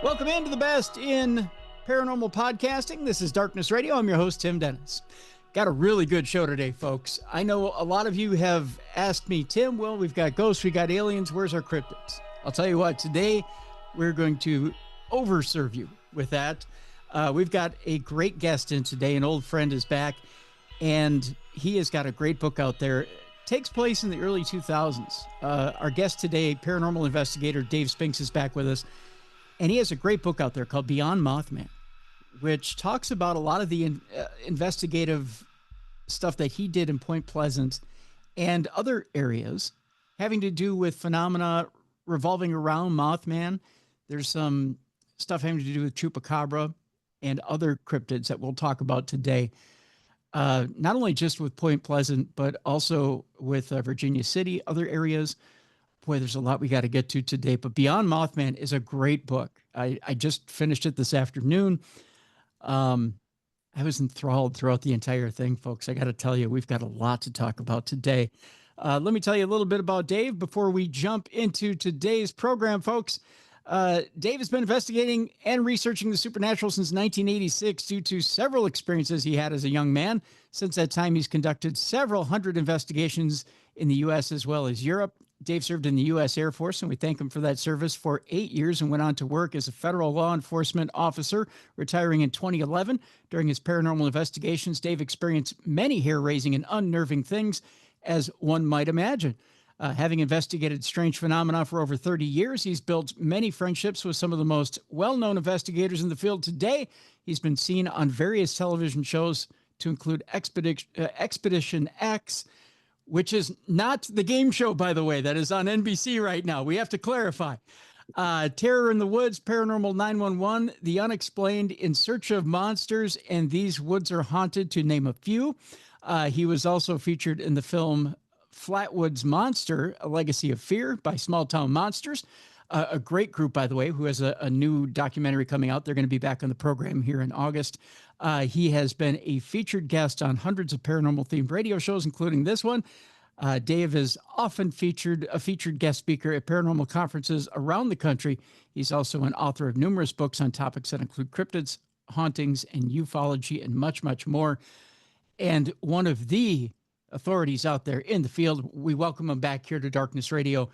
Welcome into the best in paranormal podcasting. This is Darkness Radio. I'm your host, Tim Dennis. Got a really good show today, folks. I know a lot of you have asked me, Tim, well, we've got ghosts, we got aliens, where's our cryptids? I'll tell you what, today we're going to overserve you with that. We've got a great guest in today. An old friend is back, and he has got a great book out there. It takes place in the early 2000s. Our guest today, paranormal investigator Dave Spinks, is back with us. And he has a great book out there called Beyond Mothman, which talks about a lot of the investigative stuff that he did in Point Pleasant and other areas having to do with phenomena revolving around Mothman. There's some stuff having to do with chupacabra and other cryptids that we'll talk about today. Not only just with Point Pleasant, but also with Virginia City, other areas. Boy, there's a lot we got to get to today, but Beyond Mothman is a great book. I just finished it this afternoon. I was enthralled throughout the entire thing, folks. I got to tell you, we've got a lot to talk about today. Let me tell you a little bit about Dave before we jump into today's program, folks. Dave has been investigating and researching the supernatural since 1986 due to several experiences he had as a young man. Since that time, he's conducted several hundred investigations in the U.S. as well as Europe. Dave served in the U.S. Air Force, and we thank him for that service for 8 years and went on to work as a federal law enforcement officer, retiring in 2011. During his paranormal investigations, Dave experienced many hair-raising and unnerving things, as one might imagine. Having investigated strange phenomena for over 30 years, he's built many friendships with some of the most well-known investigators in the field today. He's been seen on various television shows to include Expedition X, which is not the game show, by the way, that is on NBC right now. We have to clarify. Terror in the Woods, Paranormal 911, The Unexplained, In Search of Monsters, and These Woods Are Haunted, to name a few. He was also featured in the film Flatwoods Monster, A Legacy of Fear by Small Town Monsters. A great group, by the way, who has a new documentary coming out. They're going to be back on the program here in August. He has been a featured guest on hundreds of paranormal-themed radio shows, including this one. Dave is often a featured guest speaker at paranormal conferences around the country. He's also an author of numerous books on topics that include cryptids, hauntings, and ufology, and much, much more. And one of the authorities out there in the field. We welcome him back here to Darkness Radio.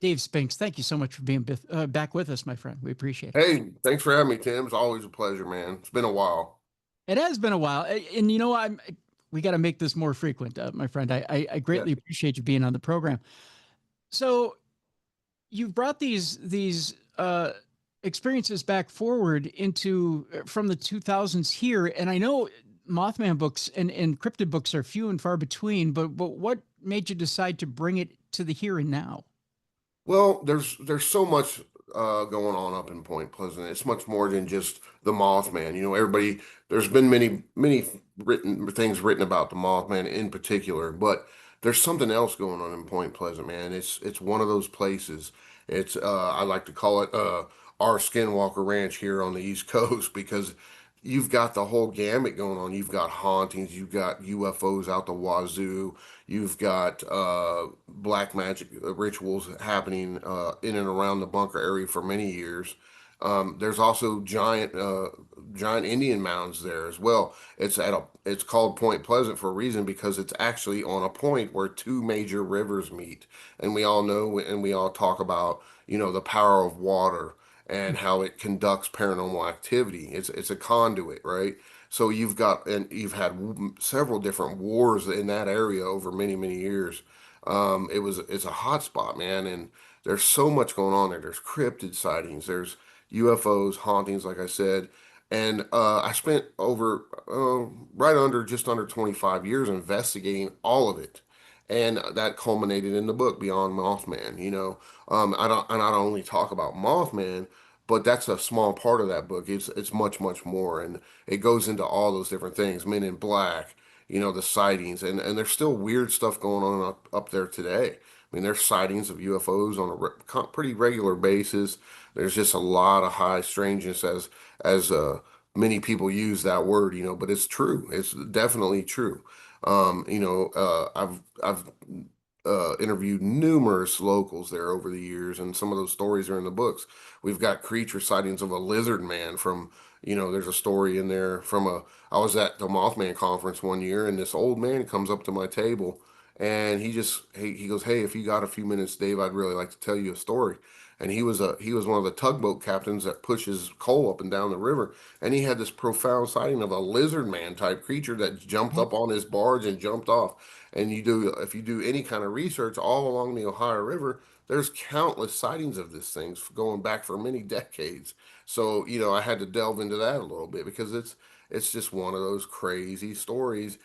Dave Spinks, thank you so much for being back with us, my friend. We appreciate it. Hey, thanks for having me, Tim. It's always a pleasure, man. It's been a while. It has been a while. And you know, we got to make this more frequent, my friend. I greatly appreciate you being on the program. So you've brought these experiences back forward from the 2000s here. And I know Mothman books and cryptid books are few and far between, but what made you decide to bring it to the here and now? Well, there's so much going on up in Point Pleasant. It's much more than just the Mothman. You know, there's been many things written about the Mothman in particular, but there's something else going on in Point Pleasant, man. It's one of those places. It's I like to call it our Skinwalker Ranch here on the East Coast because you've got the whole gamut going on. You've got hauntings, you've got UFOs out the wazoo, you've got black magic rituals happening in and around the bunker area for many years. There's also giant Indian mounds there as well. It's called Point Pleasant for a reason because it's actually on a point where two major rivers meet, and we all know and we all talk about the power of water and how it conducts paranormal activity. It's a conduit, right? So you've had several different wars in that area over many years. It's a hot spot, man, and there's so much going on there. There's cryptid sightings, there's UFOs, hauntings, like I said, and I spent just under 25 years investigating all of it. And that culminated in the book Beyond Mothman. I not only talk about Mothman, but that's a small part of that book. It's much more, and it goes into all those different things. Men in Black, the sightings, and there's still weird stuff going on up there today. I mean, there's sightings of UFOs on a pretty regular basis. There's just a lot of high strangeness as many people use that word, but it's true. It's definitely true. I've interviewed numerous locals there over the years, and some of those stories are in the books. We've got creature sightings of a lizard man from, there's a story in there from I was at the Mothman conference one year, and this old man comes up to my table, and he goes, "Hey, if you got a few minutes, Dave, I'd really like to tell you a story." And he was one of the tugboat captains that pushes coal up and down the river, and he had this profound sighting of a lizard man type creature that jumped up on his barge and jumped off. And if you do any kind of research all along the Ohio River, there's countless sightings of these things going back for many decades. So, I had to delve into that a little bit because it's just one of those crazy stories,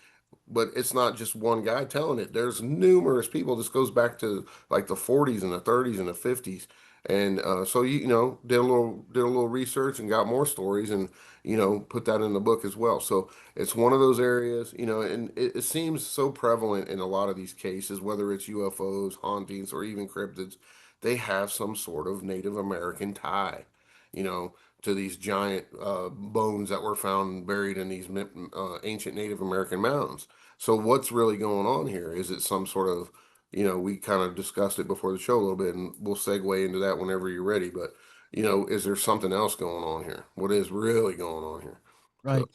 but it's not just one guy telling it. There's numerous people. This goes back to like the 40s and the 30s and the 50s. And so did a little research and got more stories, and put that in the book as well. So it's one of those areas, and it seems so prevalent in a lot of these cases, whether it's UFOs, hauntings, or even cryptids. They have some sort of Native American tie, you know, to these giant bones that were found buried in these ancient Native American mountains. So what's really going on here? Is it some sort of, we kind of discussed it before the show a little bit, and we'll segue into that whenever you're ready. But, is there something else going on here? What is really going on here? So,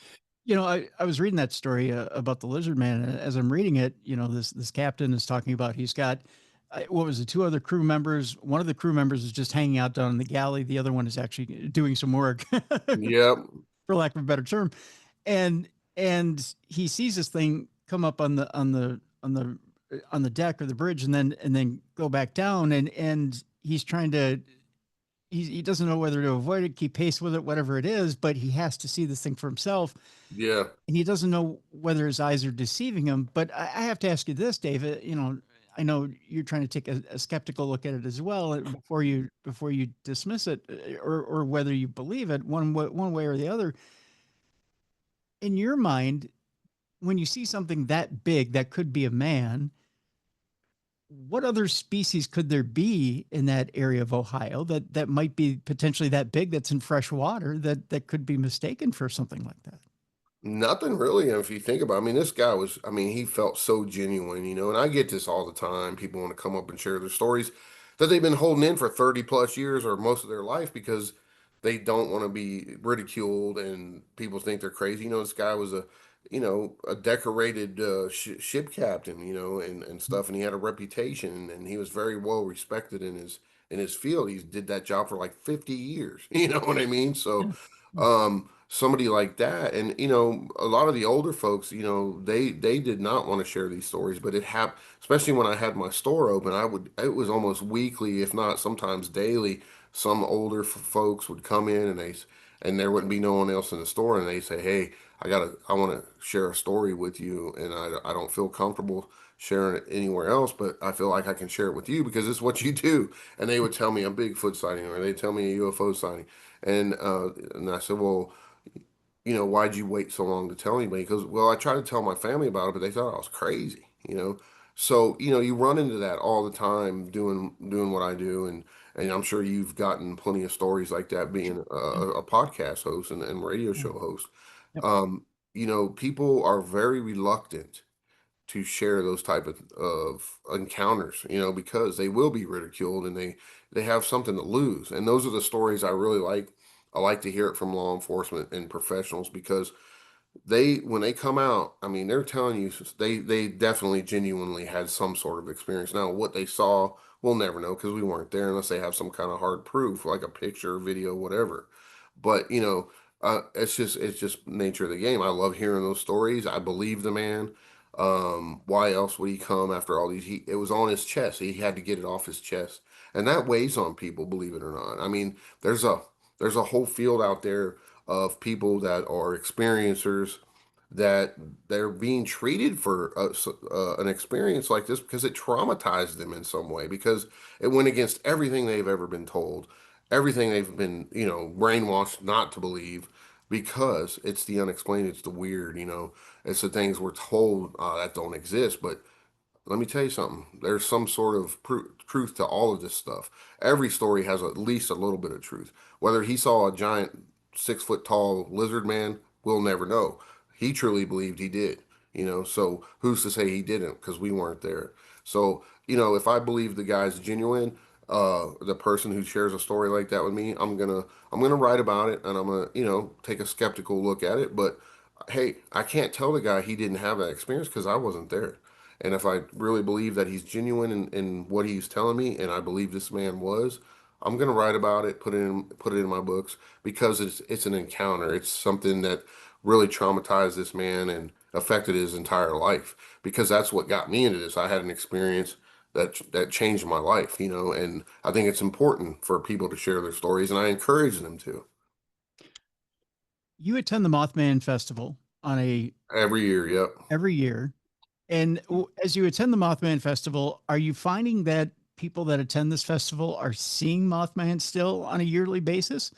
Right. I was reading that story about the lizard man. And as I'm reading it, this captain is talking about he's got what was it, two other crew members. One of the crew members is just hanging out down in the galley. The other one is actually doing some work, yep, for lack of a better term. And he sees this thing come up on the deck or the bridge, and then go back down. And he's trying to he doesn't know whether to avoid it, keep pace with it, whatever it is, but he has to see this thing for himself. yeah. And he doesn't know whether his eyes are deceiving him. But I have to ask you this, David. I know you're trying to take a skeptical look at it as well before you dismiss it, or whether you believe it one way or the other. In your mind, when you see something that big that could be a man, what other species could there be in that area of Ohio that might be potentially that big, that's in fresh water, that could be mistaken for something like that? Nothing really, if you think about it. I mean, this guy was, I mean, he felt so genuine, and I get this all the time. People want to come up and share their stories that they've been holding in for 30 plus years or most of their life because they don't want to be ridiculed and people think they're crazy. This guy was a decorated ship captain, and stuff, and he had a reputation and he was very well respected in his field. He did that job for like 50 years, you know what I mean? So, Yeah. somebody like that. And a lot of the older folks, they did not want to share these stories, but it happened, especially when I had my store open. It was almost weekly, if not sometimes daily. Some older folks would come in, and there wouldn't be no one else in the store, and they say, "Hey, I want to share a story with you, and I don't feel comfortable sharing it anywhere else, but I feel like I can share it with you because it's what you do." And they would tell me a Bigfoot sighting, or they tell me a UFO sighting. And I said, "Well, why'd you wait so long to tell anybody?" Because, well, I tried to tell my family about it, but they thought I was crazy. So, you run into that all the time doing what I do, and I'm sure you've gotten plenty of stories like that being Yeah. a podcast host and radio Yeah. show host. Yep. People are very reluctant to share those type of encounters, because they will be ridiculed, and they have something to lose. And those are the stories I really like. I like to hear it from law enforcement and professionals because when they come out, I mean, they're telling you they definitely genuinely had some sort of experience. Now, what they saw, we'll never know because we weren't there unless they have some kind of hard proof, like a picture, video, whatever. But it's just nature of the game. I love hearing those stories. I believe the man. Why else would he come after all these? It was on his chest. He had to get it off his chest, and that weighs on people, believe it or not. I mean, there's a whole field out there of people that are experiencers that they're being treated for an experience like this because it traumatized them in some way because it went against everything they've ever been told, everything they've been brainwashed not to believe, because it's the unexplained, it's the weird, it's the things we're told that don't exist. But let me tell you something. There's some sort of truth to all of this stuff. Every story has at least a little bit of truth. Whether he saw a giant 6 foot tall lizard man, we'll never know. He truly believed he did. So who's to say he didn't? Because we weren't there. So, if I believe the guy's genuine, the person who shares a story like that with me, I'm gonna write about it, and I'm gonna, take a skeptical look at it. But hey, I can't tell the guy he didn't have that experience because I wasn't there. And if I really believe that he's genuine in what he's telling me, and I believe this man was, I'm gonna write about it, put it in my books because it's an encounter. It's something that really traumatized this man and affected his entire life. Because that's what got me into this. I had an experience that changed my life, and I think it's important for people to share their stories, and I encourage them to You attend the Mothman Festival on a every year. Yep. every year. And as you attend the Mothman Festival, are you finding that people that attend this festival are seeing Mothman still on a yearly basis?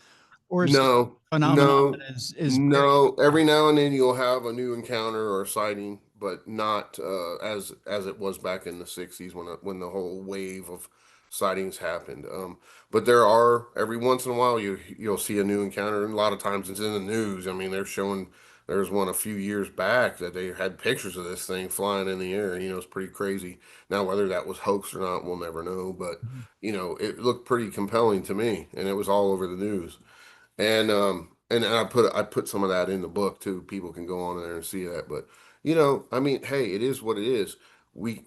Or is this No, phenomenon no, that is very no. Every now and then you'll have a new encounter or sighting, but not as it was back in the '60s when the whole wave of sightings happened. But there are every once in a while you'll see a new encounter, and a lot of times it's in the news. I mean, they're showing. There's one a few years back that they had pictures of this thing flying in the air, and it's pretty crazy. Now, whether that was hoax or not, we'll never know. But Mhm. it looked pretty compelling to me, and it was all over the news. And I put some of that in the book too. People can go on there and see that. But I mean, hey, it is what it is. We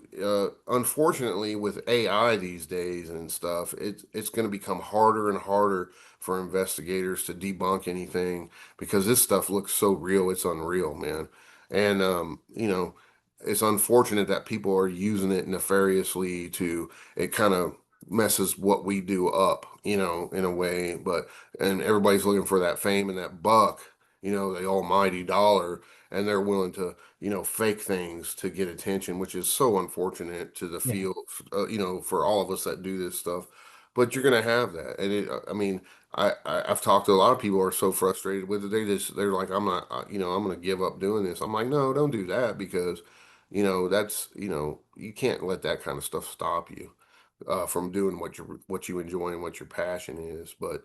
unfortunately with AI these days and stuff, it's going to become harder and harder for investigators to debunk anything because this stuff looks so real, it's unreal, man. And it's unfortunate that people are using it nefariously to it kind of messes what we do up, in a way. But and everybody's looking for that fame and that buck, the almighty dollar, and they're willing to, fake things to get attention, which is so unfortunate to the Yeah. field, for all of us that do this stuff. But you're gonna have that, and I mean, I've talked to a lot of people who are so frustrated with it. They're like, I'm not, I'm gonna give up doing this. I'm like, no, don't do that because, that's, you can't let that kind of stuff stop you from doing what you enjoy and what your passion is. But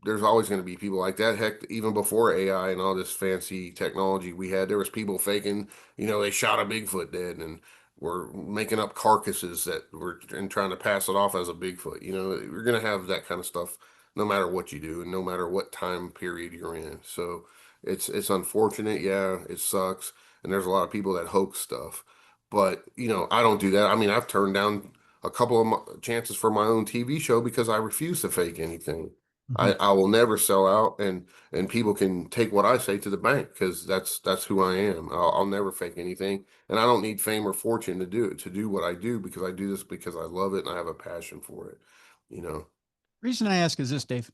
there's always going to be people like that. Heck, even before AI and all this fancy technology we had, there was people faking, they shot a Bigfoot dead and were making up carcasses that were and trying to pass it off as a Bigfoot. You're going to have that kind of stuff no matter what you do and no matter what time period you're in. So it's unfortunate. Yeah, it sucks. And there's a lot of people that hoax stuff. But, I don't do that. I mean, I've turned down a couple of chances for my own TV show because I refuse to fake anything. Mhm. I will never sell out, and people can take what I say to the bank because that's who I am. I'll never fake anything, and I don't need fame or fortune to do it to do what I do because I do this because I love it and I have a passion for it. You know. Reason I ask is this, Dave.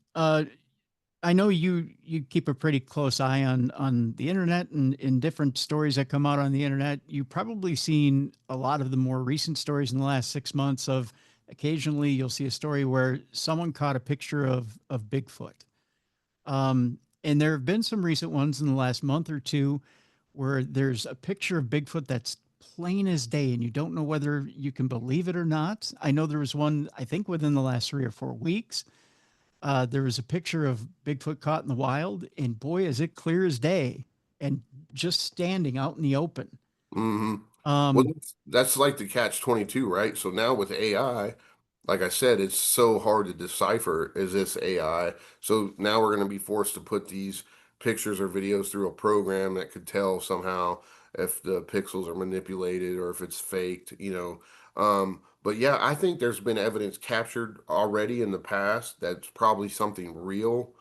I know you keep a pretty close eye on the internet and in different stories that come out on the internet. You've probably seen a lot of the more recent stories in the last 6 months of occasionally you'll see a story where someone caught a picture of Bigfoot. And there have been some recent ones in the last month or two where there's a picture of Bigfoot that's plain as day, and you don't know whether you can believe it or not. I know there was one, I think within the last 3 or 4 weeks, there was a picture of Bigfoot caught in the wild, and boy, is it clear as day and just standing out in the open. hmm Well, Um, that's like the catch 22, right? So now with AI, like I said, it's so hard to decipher, is this AI? So now we're going to be forced to put these pictures or videos through a program that could tell somehow if the pixels are manipulated or if it's faked. But yeah, I think there's been evidence captured already in the past that's probably something real.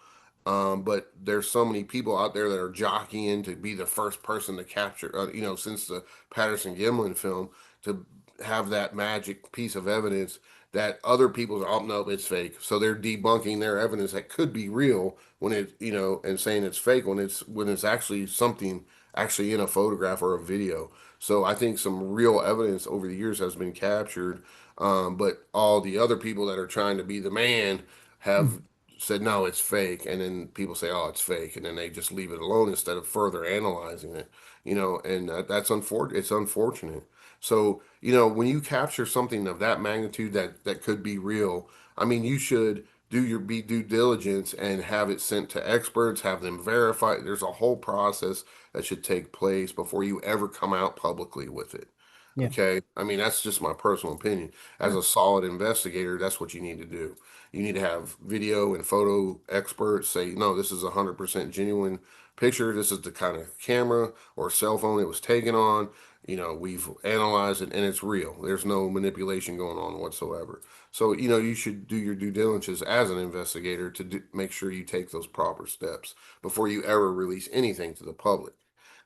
But there's so many people out there that are jockeying to be the first person to capture, since the Patterson Gimlin film, to have that magic piece of evidence that other people, oh no, it's fake. So they're debunking their evidence that could be real when and saying it's fake when it's actually something actually in a photograph or a video. So I think some real evidence over the years has been captured. But all the other people that are trying to be the man have said no, it's fake, and then people say, oh, it's fake, and then they just leave it alone instead of further analyzing it. And that's unfortunate. It's unfortunate. So when you capture something of that magnitude that could be real, I mean, you should do your be due diligence and have it sent to experts, have them verify. There's a whole process that should take place before you ever come out publicly with it. Yeah. Okay. I mean, that's just my personal opinion. As Sure. a solid investigator, that's what you need to do. You need to have video and photo experts say, no, this is 100% genuine picture. This is the kind of camera or cell phone it was taken on. We've analyzed it and it's real. There's no manipulation going on whatsoever. So, you should do your due diligence as an investigator to make sure you take those proper steps before you ever release anything to the public.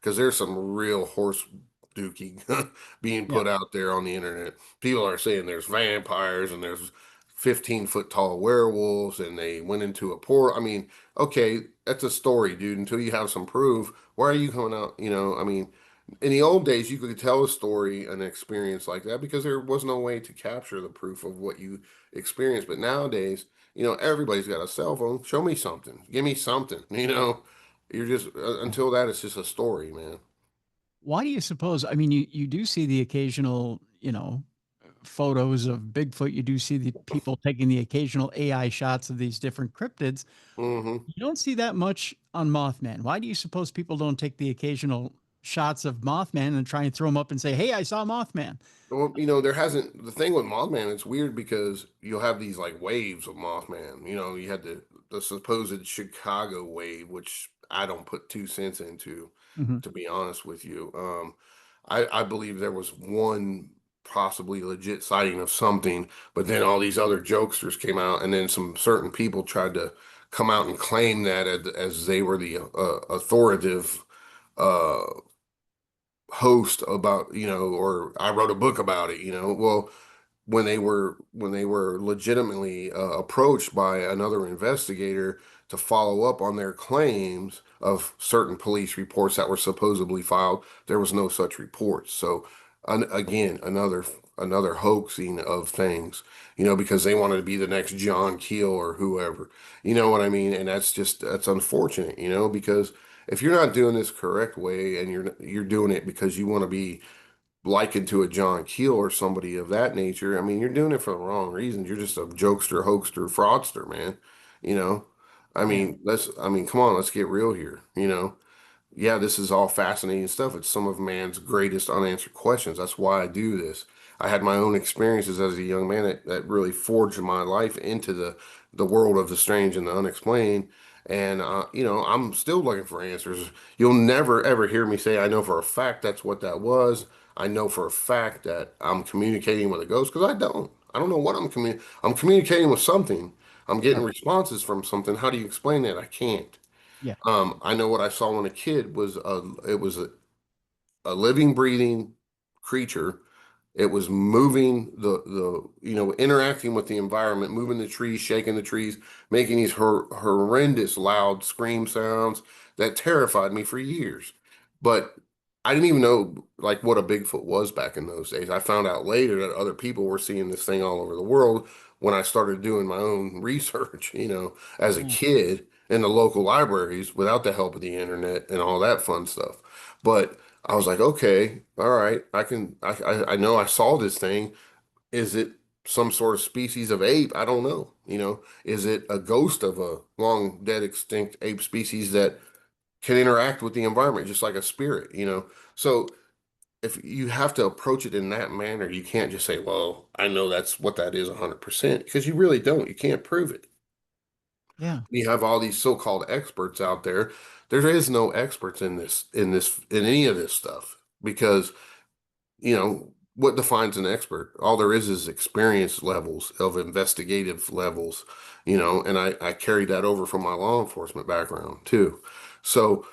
Because there's some real horse dookie being Yeah. put out there on the internet. People are saying there's vampires and there's 15-foot tall werewolves and they went into a poor. I mean, okay, that's a story, dude. Until you have some proof, why are you coming out? I mean, in the old days, you could tell a story, an experience like that because there was no way to capture the proof of what you experienced. But nowadays, everybody's got a cell phone. Show me something. Give me something. You're just until that, it's just a story, man. Why do you suppose? I mean, you do see the occasional, photos of Bigfoot. You do see the people taking the occasional AI shots of these different cryptids. Hmm. You don't see that much on Mothman. Why do you suppose people don't take the occasional shots of Mothman and try and throw them up and say, "Hey, I saw Mothman"? Well, there hasn't the thing with Mothman. It's weird because you'll have these like waves of Mothman. You had the supposed Chicago wave, which I don't put 2 cents into, Hmm. to be honest with you. I believe there was one possibly legit sighting of something, but then all these other jokesters came out, and then some certain people tried to come out and claim that as they were the authoritative uh host about, or I wrote a book about it. Well, when they were legitimately approached by another investigator to follow up on their claims of certain police reports that were supposedly filed, there was no such reports. So, again, another hoaxing of things, because they wanted to be the next John Keel or whoever. You know what I mean? And that's unfortunate, because if you're not doing this correct way and you're doing it because you want to be likened to a John Keel or somebody of that nature, I mean, you're doing it for the wrong reasons. You're just a jokester, hoaxer, fraudster, man. You know, Yeah. I mean, come on, let's get real here. Yeah, this is all fascinating stuff. It's some of man's greatest unanswered questions. That's why I do this. I had my own experiences as a young man that really forged my life into the world of the strange and the unexplained. And I'm still looking for answers. You'll never ever hear me say I know for a fact that's what that was. I know for a fact that I'm communicating with a ghost because I don't. I don't know what I'm communicating with something. I'm getting Right. responses from something. How do you explain that? I can't. Yeah. I know what I saw when a kid was a living, breathing creature. It was moving interacting with the environment, moving the trees, shaking the trees, making these horrendous loud scream sounds that terrified me for years. But I didn't even know like what a Bigfoot was back in those days. I found out later that other people were seeing this thing all over the world when I started doing my own research, as a Yeah. kid in the local libraries without the help of the internet and all that fun stuff. But I was like, okay, all right, I know I saw this thing. Is it some sort of species of ape? I don't know. Is it a ghost of a long dead extinct ape species that can interact with the environment just like a spirit, So if you have to approach it in that manner, you can't just say, well, I know that's what that is 100%, because you really don't. You can't prove it. Yeah. You have all these so-called experts out there. There is no experts in any of this stuff because what defines an expert? All there is experience levels of investigative levels, and I carried that over from my law enforcement background too. So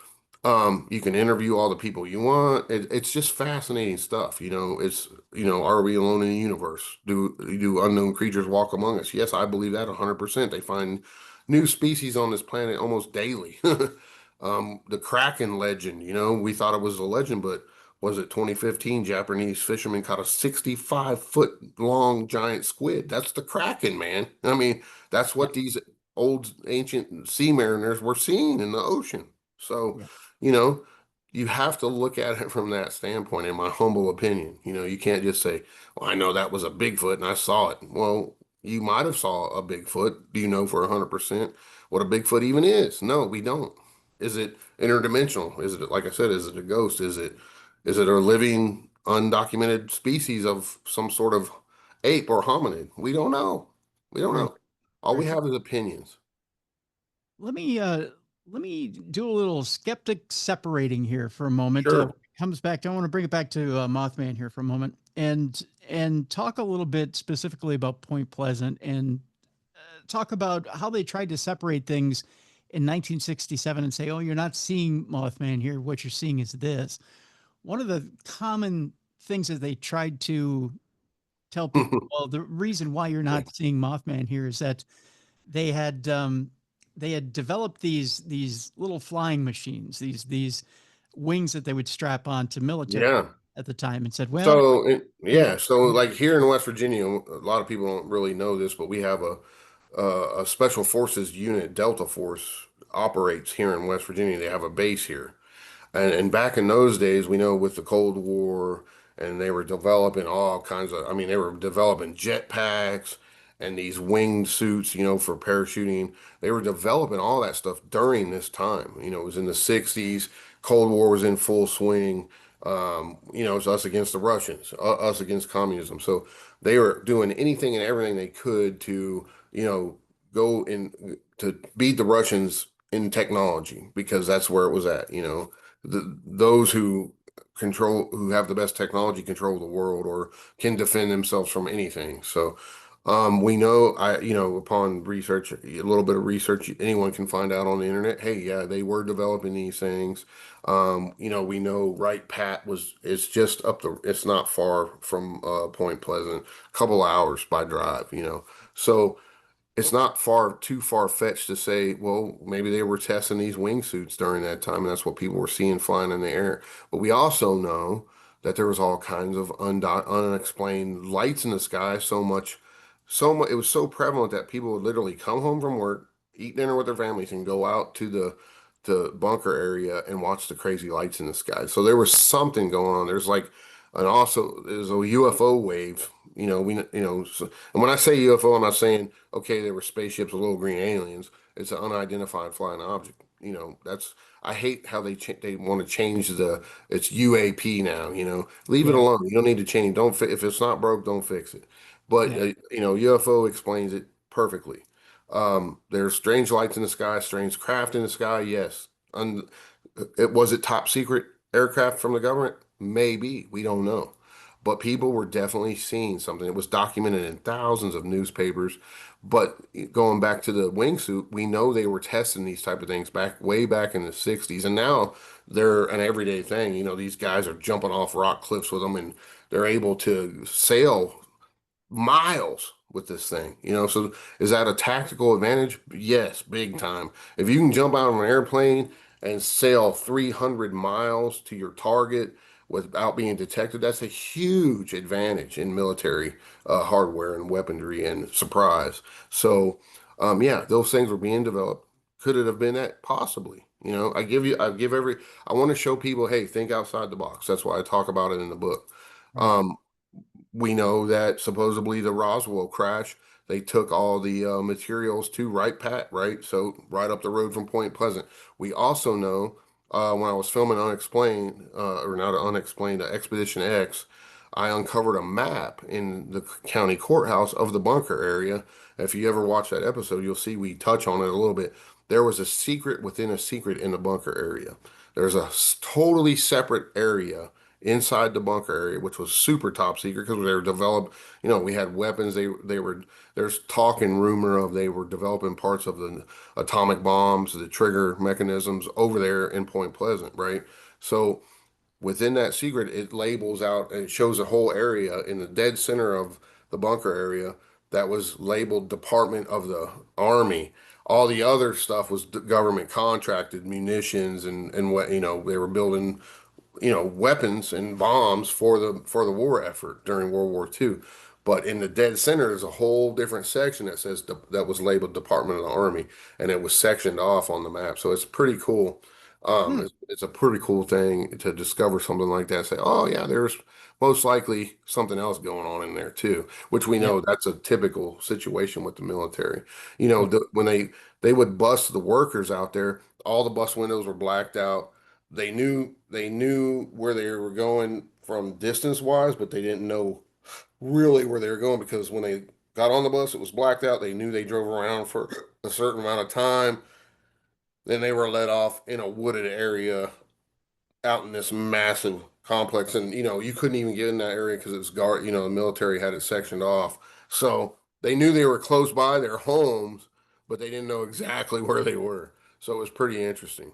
you can interview all the people you want. It's just fascinating stuff. Are we alone in the universe? Do unknown creatures walk among us? Yes, I believe that 100%. They find new species on this planet almost daily. The Kraken legend, we thought it was a legend, but was it 2015? Japanese fishermen caught a 65-foot long giant squid. That's the Kraken, man. I mean, that's Yeah. what these old ancient sea mariners were seeing in the ocean. So, Yeah. you know, you have to look at it from that standpoint, in my humble opinion. You can't just say, well, I know that was a Bigfoot and I saw it. Well, You might have saw a Bigfoot. Do you know for 100% what a Bigfoot even is? No, we don't. Is it interdimensional? Is it, like I said, is it a ghost? Is it a living, undocumented species of some sort of ape or hominid? We don't know. We don't Right. know. All we Right. have is opinions. Let me let me do a little skeptic separating here for a moment. Sure. Comes back to I want to bring it back to Mothman here for a moment and talk a little bit specifically about Point Pleasant and talk about how they tried to separate things in 1967 and say, "Oh, you're not seeing Mothman here. What you're seeing is this." One of the common things that they tried to tell people, well, the reason why you're not seeing Mothman here is that they had um, they had developed these little flying machines, these wings that they would strap on to military Yeah. at the time, and said, well, yeah, So like here in West Virginia, a lot of people don't really know this, but we have a special forces unit, Delta Force, operates here in West Virginia. They have a base here. And back in those days, we know with the Cold War, and they were developing all kinds of, I mean, they were developing jetpacks and these winged suits, for parachuting. They were developing all that stuff during this time. It was in the 60s. Cold War was in full swing. It's us against the Russians, us against communism. So they were doing anything and everything they could to, go in to beat the Russians in technology because that's where it was at. Those who have the best technology control the world or can defend themselves from anything. So we know upon research, a little bit of research, anyone can find out on the internet, hey, yeah, they were developing these things. We know Wright Pat it's just it's not far from Point Pleasant, a couple hours by drive. So it's not too far fetched to say, well, maybe they were testing these wingsuits during that time, and that's what people were seeing flying in the air. But we also know that there was all kinds of unexplained lights in the sky. It was so prevalent that people would literally come home from work, eat dinner with their families, and go out to the bunker area and watch the crazy lights in the sky. So there was something going on. There's a UFO wave. And when I say UFO, I'm not saying, okay, there were spaceships with little green aliens. It's an unidentified flying object. I hate how they want to change it's UAP now. Leave it yeah, alone. You don't need to change. If it's not broke, don't fix it. But yeah, UFO explains it perfectly. There's strange lights in the sky, strange craft in the sky. Yes. Was it top secret aircraft from the government? Maybe. We don't know. But people were definitely seeing something. It was documented in thousands of newspapers. But going back to the wingsuit, we know they were testing these type of things way back in the 60s. And now they're an everyday thing. These guys are jumping off rock cliffs with them and they're able to sail miles with this thing. So is that a tactical advantage? Yes, big time. If you can jump out of an airplane and sail 300 miles to your target without being detected, that's a huge advantage in military hardware and weaponry and surprise. So, yeah, those things were being developed. Could it have been that? Possibly. I want to show people, hey, think outside the box. That's why I talk about it in the book. right. Um, we know that supposedly the Roswell crash, they took all the materials to Wright Pat, right? So right up the road from Point Pleasant. We also know when I was filming Unexplained, or not Unexplained, Expedition X, I uncovered a map in the county courthouse of the bunker area. If you ever watch that episode, you'll see we touch on it a little bit. There was a secret within a secret in the bunker area. There's a totally separate area inside the bunker area, which was super top secret because they were developed. We had weapons. There's talk and rumor of they were developing parts of the atomic bombs, the trigger mechanisms over there in Point Pleasant, right? So within that secret, it labels out and it shows a whole area in the dead center of the bunker area that was labeled Department of the Army. All the other stuff was government contracted munitions and what they were building weapons and bombs for the war effort during World War II. But in the dead center, there's a whole different section that was labeled Department of the Army, and it was sectioned off on the map. So it's pretty cool. Hmm. It's a pretty cool thing to discover something like that. Say, oh yeah, there's most likely something else going on in there too, which we Yeah. know that's a typical situation with the military. You know, Yeah. when they would bust the workers out there, all the bus windows were blacked out. They knew where they were going from distance wise, but they didn't know really where they were going because when they got on the bus, it was blacked out. They knew they drove around for a certain amount of time. Then they were let off in a wooded area out in this massive complex. And, you couldn't even get in that area because it's guard, the military had it sectioned off. So they knew they were close by their homes, but they didn't know exactly where they were. So it was pretty interesting.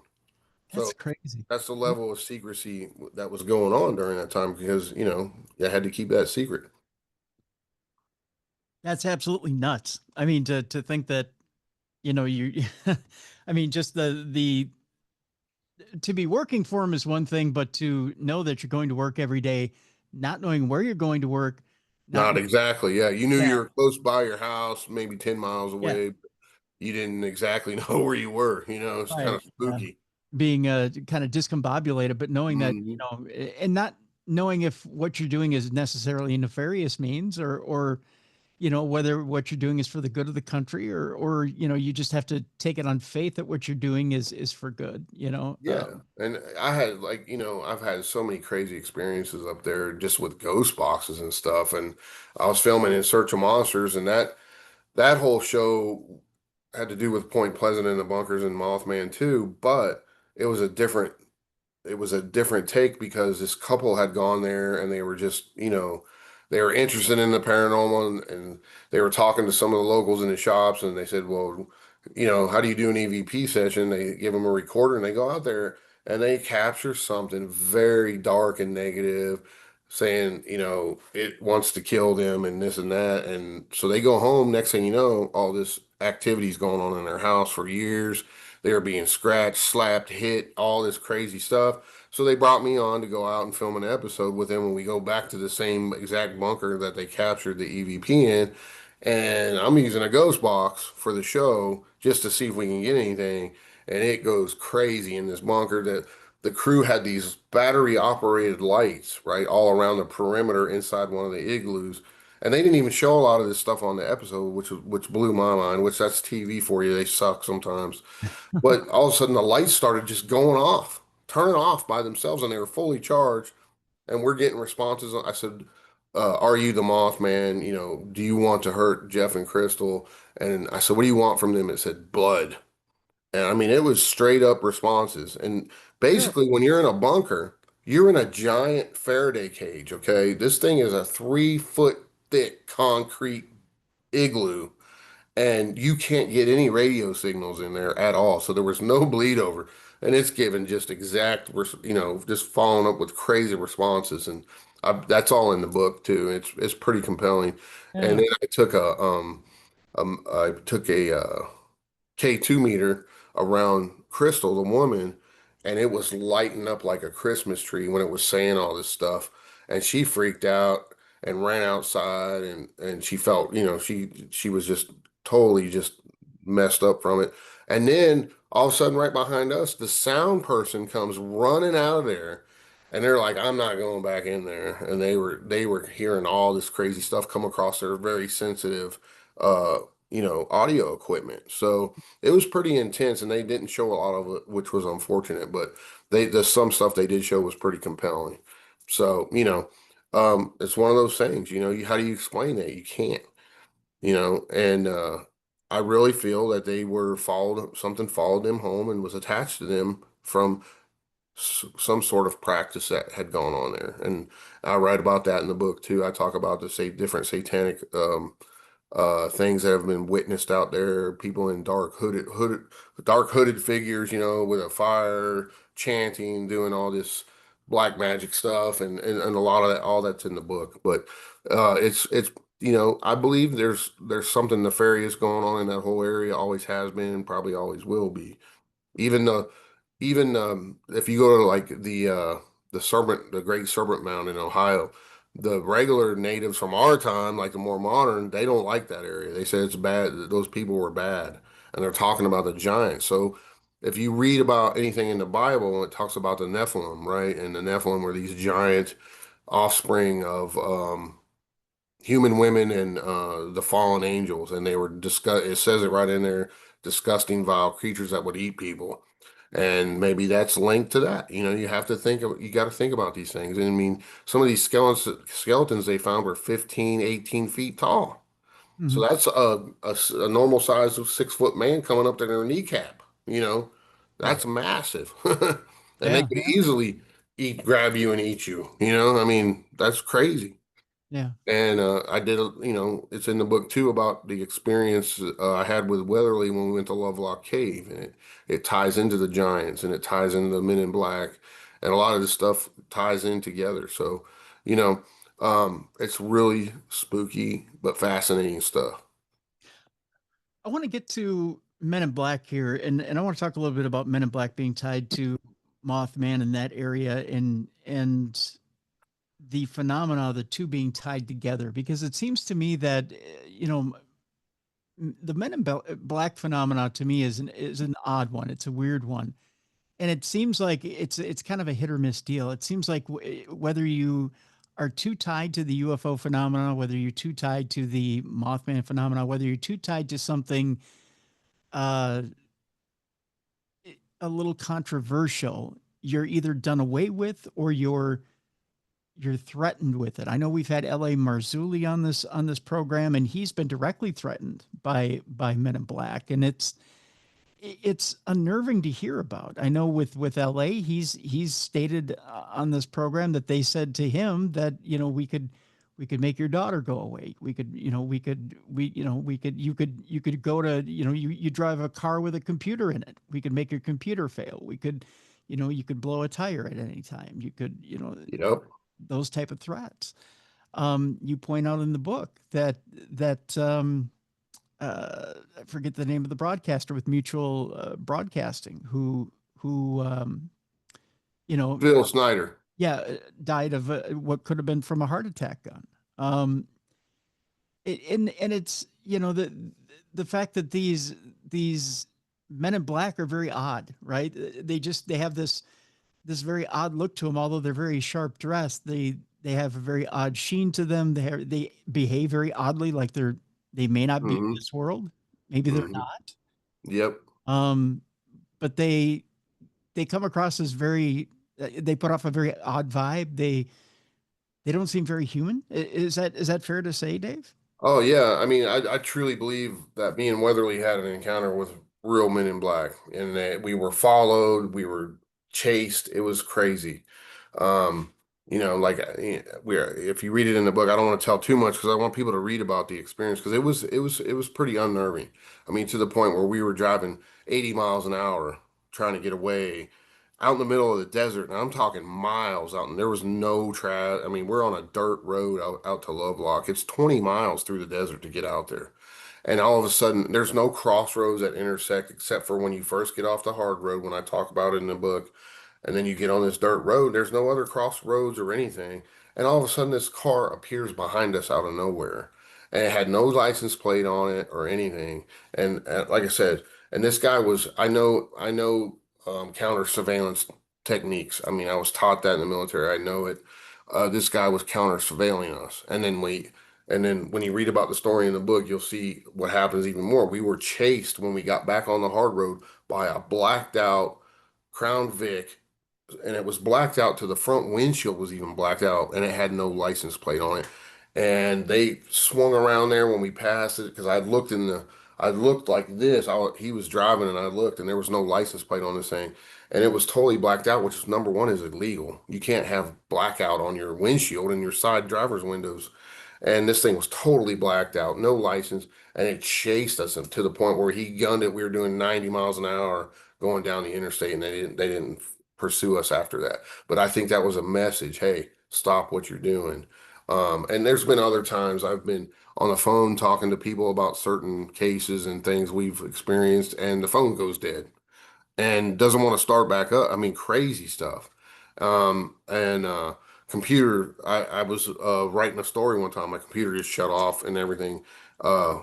That's So crazy. that's the level of secrecy that was going on during that time because, you had to keep that secret. That's absolutely nuts. I mean, to think that, you, I mean, just the to be working for them is one thing, but to know that you're going to work every day, not knowing where you're going to work, not, Not exactly. Yeah. You knew yeah, you were close by your house, maybe 10 miles yeah, away. You didn't exactly know where you were. It's kind right. of spooky. Being kind of discombobulated, but knowing that, Hmm. and not knowing if what you're doing is necessarily nefarious means or, whether what you're doing is for the good of the country or, you just have to take it on faith that what you're doing is for good, Yeah. And I had like, I've had so many crazy experiences up there just with ghost boxes and stuff. And I was filming In Search of Monsters, and that whole show had to do with Point Pleasant and the bunkers and Mothman too, but it was a different it was a different take because this couple had gone there and they were just, they were interested in the paranormal, and they were talking to some of the locals in the shops, and they said, well, how do you do an EVP session? They give them a recorder and they go out there and they capture something very dark and negative, saying, it wants to kill them and this and that. And so they go home. Next thing you know, all this activity's going on in their house for years. They were being scratched, slapped, hit, all this crazy stuff. So they brought me on to go out and film an episode with them when we go back to the same exact bunker that they captured the EVP in. And I'm using a ghost box for the show just to see if we can get anything. And it goes crazy in this bunker. That the crew had these battery operated lights, right, all around the perimeter inside one of the igloos. And they didn't even show a lot of this stuff on the episode, which blew my mind, which that's TV for you. They suck sometimes. But all of a sudden the lights started just going off, turning off by themselves, and they were fully charged. And we're getting responses. I said, "Are you the Mothman? Do you want to hurt Jeff and Crystal?" And I said, "What do you want from them?" It said, "Blood." And I mean, it was straight up responses. And Sure. basically, when you're in a bunker, you're in a giant Faraday cage. Okay, this thing is a 3 foot thick concrete igloo, and you can't get any radio signals in there at all. So there was no bleed over, and it's given just exact, just following up with crazy responses, and that's all in the book too. It's pretty compelling. And Yeah. then I took a K2 meter around Crystal, the woman, and it was lighting up like a Christmas tree when it was saying all this stuff. And she freaked out and ran outside, and she felt, she was just totally just messed up from it. And then all of a sudden, right behind us, the sound person comes running out of there. And they're like, I'm not going back in there. And they were hearing all this crazy stuff come across their very sensitive uh, audio equipment. So it was pretty intense, and they didn't show a lot of it, which was unfortunate. But the some stuff they did show was pretty compelling. So it's one of those things. How do you explain that? You can't. And I really feel that they were followed. Something followed them home and was attached to them from some sort of practice that had gone on there. And I write about that in the book too. I talk about the different satanic things that have been witnessed out there, people in dark hooded figures, with a fire, chanting, doing all this black magic stuff, and a lot of that, all that's in the book. But it's I believe there's something nefarious going on in that whole area, always has been, and probably always will be. Even the even if you go to like the Great Serpent Mound in Ohio, the regular natives from our time, like the more modern, they don't like that area. They say it's bad. That those people were bad, and they're talking about the giants. So if you read about anything in the Bible, it talks about the Nephilim, right? And the Nephilim were these giant. offspring of human women and the fallen angels, and they were disgust. It says it right in there, disgusting, vile creatures that would eat people, and maybe that's linked to that. You have to think of, you got to think about these things. And I mean, some of these skeletons they found were 15, 18 feet tall. So Hmm. that's a normal size of 6 foot man coming up to their kneecap. Yeah. That's massive, and they Yeah. could easily grab you and eat you. I mean, that's crazy. Yeah. And I did, it's in the book too about the experience I had with Weatherly when we went to Lovelock Cave, and it ties into the Giants and it ties into the Men in Black, and a lot of this stuff ties in together. So, you know, it's really spooky but fascinating stuff. I want to get to Men in Black here, and I want to talk a little bit about Men in Black being tied to Mothman in that area, and the phenomena of the two being tied together, because it seems to me that the Men in Black phenomena to me is an odd one. It's a weird one, and it seems like it's kind of a hit or miss deal. It seems like whether you are too tied to the UFO phenomena, whether you're too tied to the Mothman phenomena, whether you're too tied to something uh, a little controversial, you're either done away with or you're threatened with it. I know we've had L.A. Marzulli on this program, and he's been directly threatened by Men in Black, and it's unnerving to hear about. I know with LA, he's stated on this program that they said to him that we could make your daughter go away. We could you know we could you could go to you drive a car with a computer in it. We could make your computer fail. We could you could blow a tire at any time. You could Yep. those type of threats. You point out in the book that I forget the name of the broadcaster with Mutual Broadcasting who you know Phil Snyder. yeah died of what could have been from a heart attack gun. Um, and it's the fact that these Men in Black are very odd, right? They have this very odd look to them. Although they're very sharp dressed, they have a very odd sheen to them. They behave very oddly, like they may not be in Hmm. this world. Maybe they're Hmm. not. Yep. Um, but they come across as very they put off a very odd vibe. They don't seem very human. Is that fair to say, Dave? Oh yeah, I mean, I truly believe that me and Weatherly had an encounter with real Men in Black, and that we were followed, we were chased. It was crazy. Like if you read it in the book, I don't want to tell too much because I want people to read about the experience because it was pretty unnerving. I mean, to the point where we were driving 80 miles an hour trying to get away out in the middle of the desert, and I'm talking miles out, and there was no traffic. I mean, we're on a dirt road out to Lovelock. It's 20 miles through the desert to get out there. And all of a sudden, there's no crossroads that intersect except for when you first get off the hard road, when I talk about it in the book. And then you get on this dirt road, there's no other crossroads or anything. And all of a sudden, this car appears behind us out of nowhere. And it had no license plate on it or anything. And like I said, and this guy was, I know counter surveillance techniques. I mean, I was taught that in the military. I know it. This guy was counter surveilling us. And then when you read about the story in the book, you'll see what happens even more. We were chased when we got back on the hard road by a blacked out Crown Vic, and it was blacked out to the front windshield was even blacked out, and it had no license plate on it. And they swung around there when we passed it because I looked like this. He was driving, and I looked, and there was no license plate on this thing, and it was totally blacked out, which is number one is illegal. You can't have blackout on your windshield and your side driver's windows. And this thing was totally blacked out, no license, and it chased us to the point where he gunned it. We were doing 90 miles an hour going down the interstate, and they didn't pursue us after that. But I think that was a message. Hey, stop what you're doing. And there's been other times I've been on the phone talking to people about certain cases and things we've experienced, and the phone goes dead and doesn't want to start back up. I mean, crazy stuff. And computer, I was writing a story one time. My computer just shut off and everything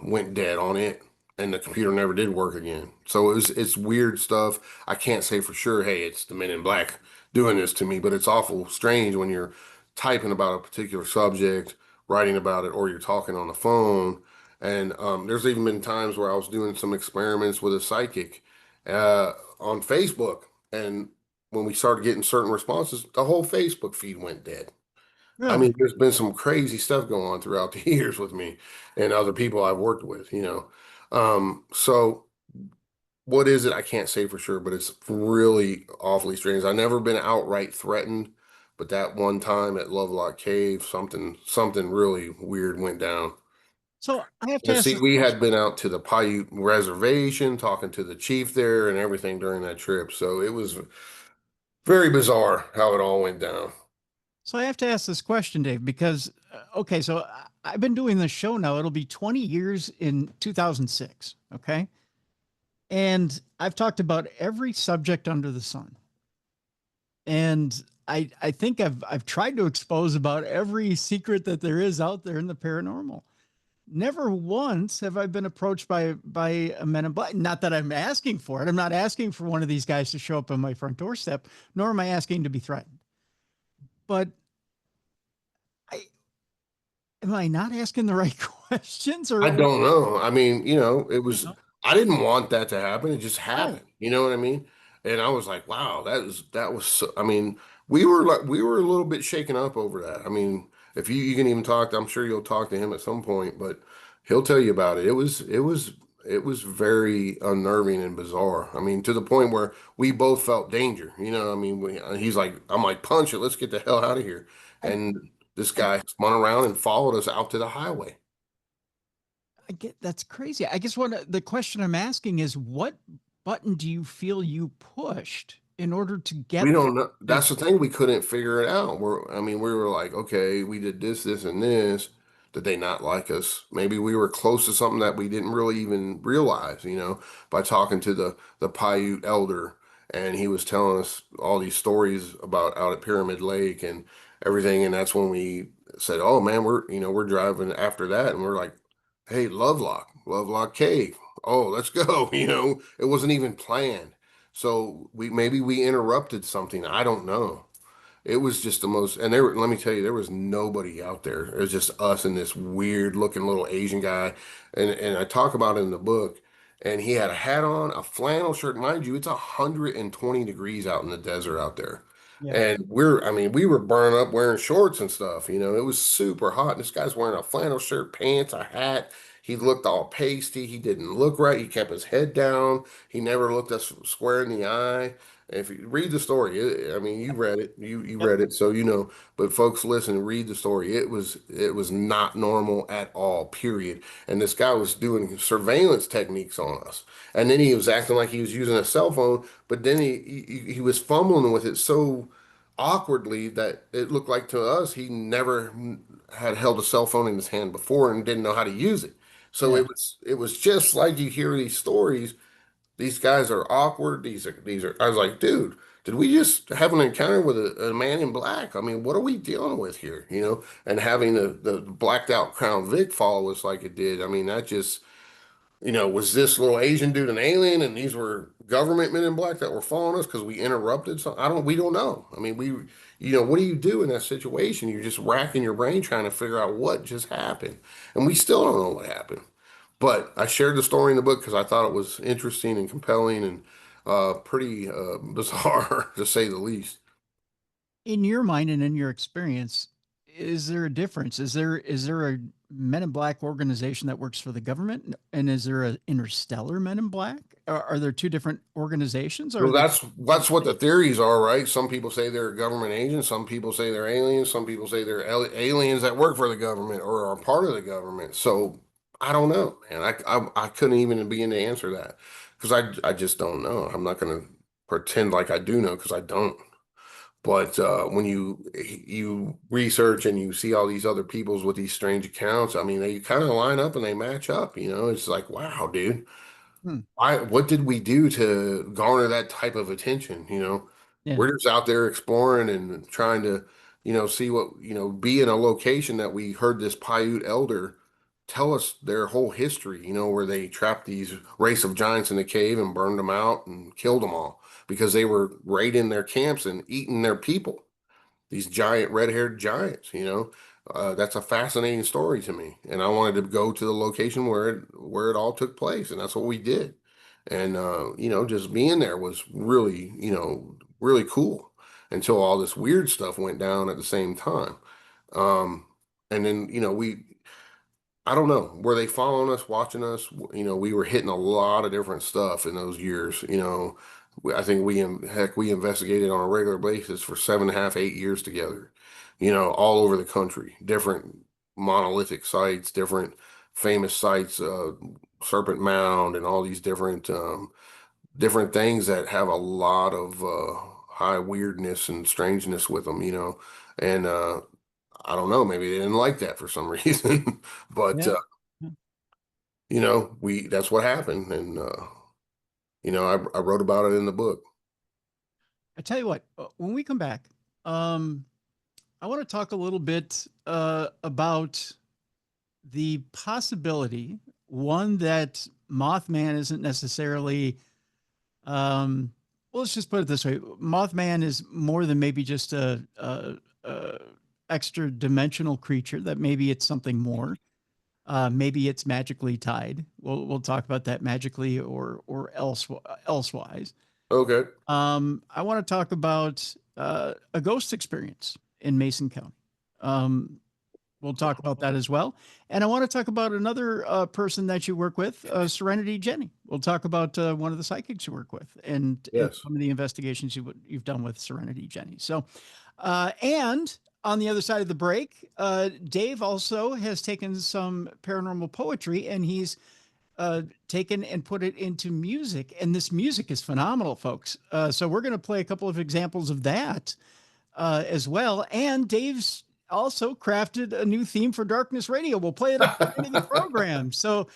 went dead on it, and the computer never did work again. So it's weird stuff. I can't say for sure, hey, it's the Men in Black doing this to me, but it's awful strange when you're typing about a particular subject, writing about it, or you're talking on the phone. And there's even been times where I was doing some experiments with a psychic on Facebook, and when we started getting certain responses, the whole Facebook feed went dead. I mean, Really? there's been some crazy stuff going on throughout the years with me and other people I've worked with, you know. So what is it? I can't say for sure, but it's really awfully strange. I've never been outright threatened, but that one time at Lovelock Cave, something really weird went down. So I have to And ask see, this we question. had been out to the Paiute Reservation, talking to the chief there and everything during that trip. So it was very bizarre how it all went down. So I have to ask this question, Dave, because okay, so I've been doing this show now. It'll be 20 years in 2006. Okay. And I've talked about every subject under the sun. And I think I've tried to expose about every secret that there is out there in the paranormal. Never once have I been approached by a men in black. Not that I'm asking for it. I'm not asking for one of these guys to show up on my front doorstep, nor am I asking to be threatened. But I am I not asking the right questions I or don't know. I mean, it you was, know, I didn't want that to happen. It just right. happened. You know what I mean? And I was like, wow, that was so, I mean, we were a little bit shaken up over that. I mean, if you can even talk, I'm sure you'll talk to him at some point, but he'll tell you about it. It was very unnerving and bizarre. I mean, to the point where we both felt danger. I mean, he's like, I'm like, punch it, let's get the hell out of here. I, And this I guy spun around and followed us out to the highway. I get that's crazy. I guess what the question I'm asking is what button do you feel you pushed in order to We get there? don't know. That's Because the thing. We couldn't figure it out. I mean, we were like, okay, we did this, this, and this. Did they not like us? Maybe we were close to something that we didn't really even realize, by talking to the Paiute elder, and he was telling us all these stories about out at Pyramid Lake and everything. And that's when we said, oh man, we're driving after that, and we're like, hey, Lovelock Cave. Oh, let's go. It wasn't even planned. So maybe we interrupted something. I don't know. It was just the most, and let me tell you, there was nobody out there. It was just us and this weird looking little Asian guy. And I talk about it in the book. And he had a hat on, a flannel shirt. Mind you, it's 120 degrees out in the desert out there. yeah. And I mean, we were burning up wearing shorts and stuff. It was super hot. And this guy's wearing a flannel shirt, pants, a hat. He looked all pasty. He didn't look right. He kept his head down. He never looked us square in the eye. If you read the story, I mean, you read it, you Yep. read it, so you know. But folks, listen, read the story. It was not normal at all. Period. And this guy was doing surveillance techniques on us, and then he was acting like he was using a cell phone, but then he was fumbling with it so awkwardly that it looked like to us he never had held a cell phone in his hand before and didn't know how to use it. So Yeah. it was just like you hear these stories, these guys are awkward. These are. I was like, dude, did we just have an encounter with a man in black? I mean, what are we dealing with here? And having the blacked out Crown Vic follow us like it did. I mean, that just, was this little Asian dude an alien, and these were government men in black that were following us because we interrupted? So we don't know. I mean, what do you do in that situation? You're just racking your brain trying to figure out what just happened, and we still don't know what happened. But I shared the story in the book because I thought it was interesting and compelling and pretty bizarre to say the least. In your mind and in your experience, is there a difference? Is there a Men in Black organization that works for the government, and is there an interstellar Men in Black? Are there two different organizations, or Well, are they that's what the theories are, right? Some people say they're government agents. Some people say they're aliens. Some people say they're aliens that work for the government or are part of the government. So I don't know, man. I couldn't even begin to answer that because I just don't know. I'm not going to pretend like I do know because I don't. But when you research and you see all these other people's with these strange accounts, I mean, they kind of line up and they match up. It's like, wow, dude, Hmm. what did we do to garner that type of attention? Yeah. We're just out there exploring and trying to, see what, be in a location that we heard this Paiute elder tell us their whole history, where they trapped these race of giants in the cave and burned them out and killed them all because they were raiding their camps and eating their people. these giant red-haired giants, that's a fascinating story to me. And I wanted to go to the location where it all took place. And that's what we did. And, just being there was really, really cool until all this weird stuff went down at the same time. Um, and then, I don't know, were they following us, watching us? We were hitting a lot of different stuff in those years. I think we investigated on a regular basis for 7.5, 8 years together, all over the country, different monolithic sites, different famous sites, Serpent Mound, and all these different things that have a lot of high weirdness and strangeness with them, and I don't know, maybe they didn't like that for some reason, but Yeah. we that's what happened, and I wrote about it in the book. I tell you what, when we come back, I want to talk a little bit about the possibility, one, that Mothman isn't necessarily, well, let's just put it this way: Mothman is more than maybe just a extra dimensional creature. That maybe it's something more. Maybe it's magically tied. We'll talk about that magically or elsewise. Okay. I want to talk about a ghost experience in Mason County. Um, we'll talk about that as well. And I want to talk about another person that you work with, Serenity Jenny. We'll talk about one of the psychics you work with and Yes. some of the investigations you've done with Serenity Jenny. So, and on the other side of the break, Dave also has taken some paranormal poetry and he's taken and put it into music. And this music is phenomenal, folks. So we're going to play a couple of examples of that as well. And Dave's also crafted a new theme for Darkness Radio. We'll play it at the end of the program. So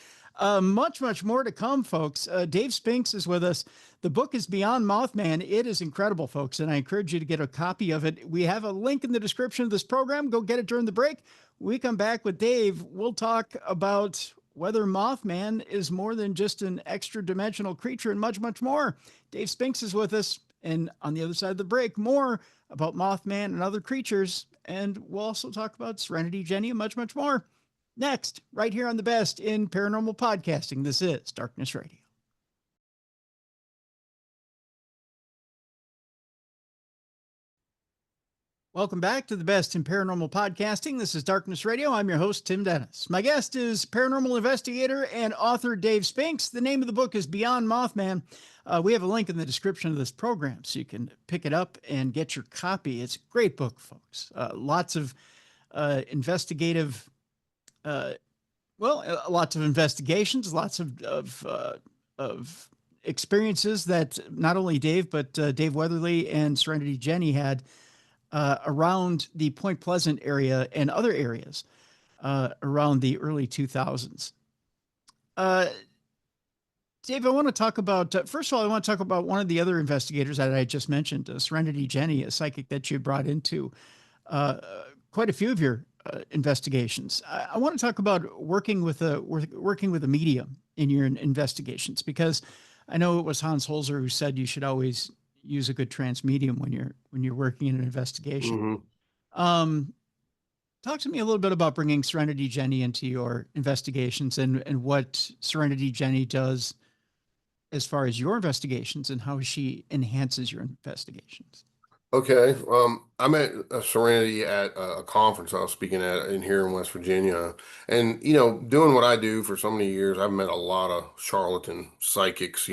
much, much more to come, folks. Dave Spinks is with us. The book is Beyond Mothman. It is incredible, folks, and I encourage you to get a copy of it. We have a link in the description of this program. Go get it during the break. When we come back with Dave, we'll talk about whether Mothman is more than just an extra dimensional creature and much, much more. Dave Spinks is with us. And on the other side of the break, more about Mothman and other creatures. And we'll also talk about Serenity Jenny and much, much more. Next, right here on the best in paranormal podcasting. This is Darkness Radio. Welcome back to the best in paranormal podcasting. This is Darkness Radio. I'm your host, Tim Dennis. My guest is paranormal investigator and author Dave Spinks. The name of the book is Beyond Mothman. We have a link in the description of this program so you can pick it up and get your copy. It's a great book, folks. Lots of investigative, lots of investigations, lots of experiences that not only Dave, but Dave Weatherly and Serenity Jenny had around the Point Pleasant area and other areas around the early 2000s. Dave, I want to talk about, first of all, I want to talk about one of the other investigators that I just mentioned, Serenity Jenny, a psychic that you brought into quite a few of your investigations. I want to talk about working with a medium in your investigations, because I know it was Hans Holzer who said you should always use a good trance medium when you're working in an investigation. Mm-hmm. Talk to me a little bit about bringing Serenity Jenny into your investigations and what Serenity Jenny does as far as your investigations and how she enhances your investigations. Okay. I met Serenity at a conference I was speaking at in here in West Virginia. And, doing what I do for so many years, I've met a lot of charlatan psychics,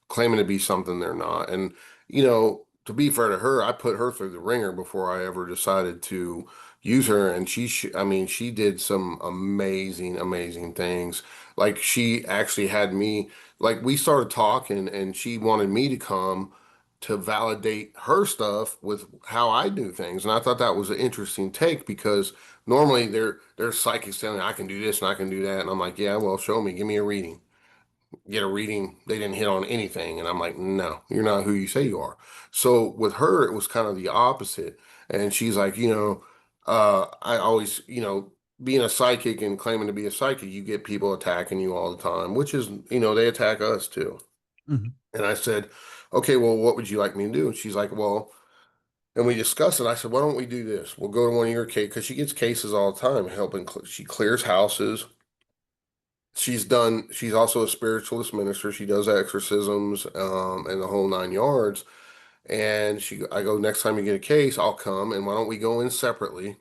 claiming to be something they're not. And, to be fair to her, I put her through the ringer before I ever decided to use her. And she did some amazing, amazing things. Like she actually had me, like we started talking and she wanted me to come to validate her stuff with how I do things. And I thought that was an interesting take because normally there's psychics telling me I can do this and I can do that. And I'm like, yeah, well, show me, give me a reading. Get a reading. They didn't hit on anything. And I'm like, no, you're not who you say you are. So with her, it was kind of the opposite. And she's like, I always, being a psychic and claiming to be a psychic, you get people attacking you all the time, which is, they attack us too. Mhm. And I said, okay, well, what would you like me to do? And she's like, well, And we discussed it. I said, why don't we do this? We'll go to one of your cases because she gets cases all the time, helping. She clears houses. She's also a spiritualist minister. She does exorcisms, and the whole nine yards. And I go, next time you get a case, I'll come. And why don't we go in separately?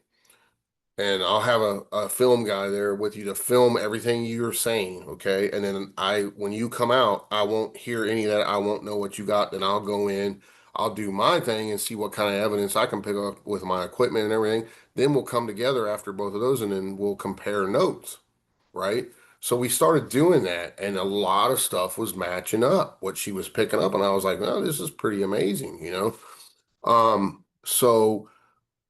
And I'll have a film guy there with you to film everything you're saying, okay? And then when you come out, I won't hear any of that. I won't know what you got. Then I'll go in, I'll do my thing and see what kind of evidence I can pick up with my equipment and everything. Then we'll come together after both of those and then we'll compare notes, right? So we started doing that, and a lot of stuff was matching up, what she was picking up. And I was like, well, this is pretty amazing, you know? So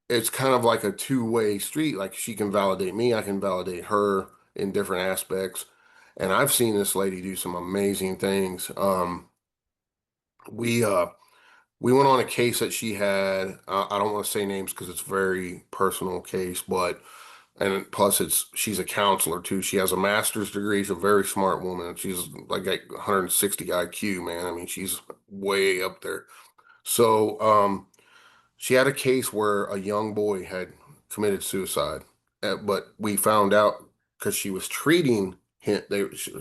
it's kind of like a two-way street. Like she can validate me, I can validate her in different aspects. And I've seen this lady do some amazing things. We uh we went on a case that she had. I don't want to say names because it's a very personal case, but and plus she's a counselor too. She has a master's degree. She's a very smart woman. She's like 160 IQ, man. I mean, she's way up there. So she had a case where a young boy had committed suicide, but we found out because she was treating him.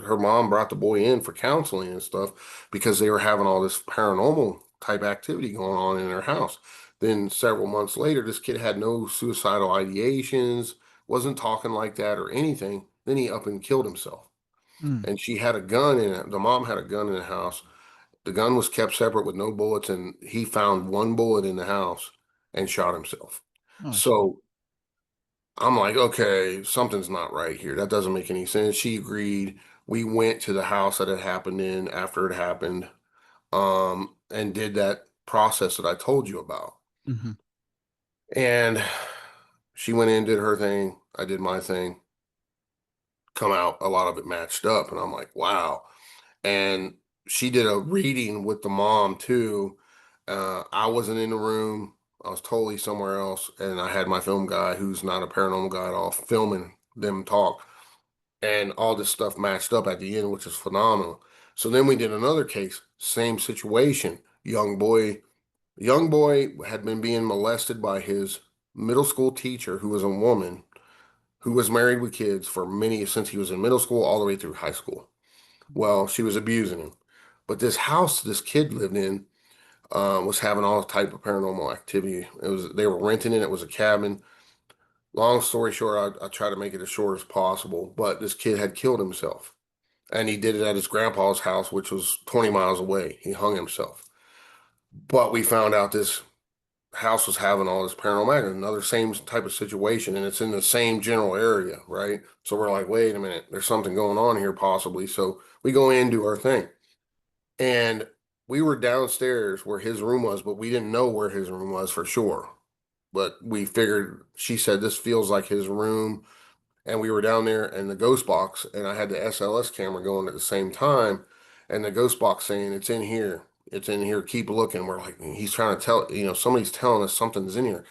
Her mom brought the boy in for counseling and stuff because they were having all this paranormal type activity going on in their house. Then several months later, this kid had no suicidal ideations, wasn't talking like that or anything. Then he up and killed himself. Mm. And she had a gun in it. The mom had a gun in the house. The gun was kept separate with no bullets, and he found one bullet in the house and shot himself. Oh, gee. So I'm like, okay, something's not right here. That doesn't make any sense. She agreed. We went to the house that it happened in after it happened, and did that process that I told you about. Hmm. And she went in, did her thing. I did my thing. Come out, a lot of it matched up, and I'm like, wow. And she did a reading with the mom too. I wasn't in the room. I was totally somewhere else, and I had my film guy, who's not a paranormal guy at all, filming them talk, and all this stuff matched up at the end, which is phenomenal. So then we did another case, same situation. Young boy had been being molested by his middle school teacher, who was a woman who was married with kids for since he was in middle school all the way through high school. Well, she was abusing him. But this house this kid lived in was having all type of paranormal activity. They were renting it. It was a cabin. Long story short, I try to make it as short as possible. But this kid had killed himself, and he did it at his grandpa's house, which was 20 miles away. He hung himself. But we found out this house was having all this paranormal activity, another same type of situation, and it's in the same general area, right? So we're like, wait a minute, there's something going on here possibly. So we go in, do our thing. And we were downstairs where his room was, but we didn't know where his room was for sure. But we figured, she said, this feels like his room. And we were down there in the ghost box, and I had the SLS camera going at the same time. And the ghost box saying, it's in here. It's in here. Keep looking. We're like, he's trying to tell, somebody's telling us something's in here.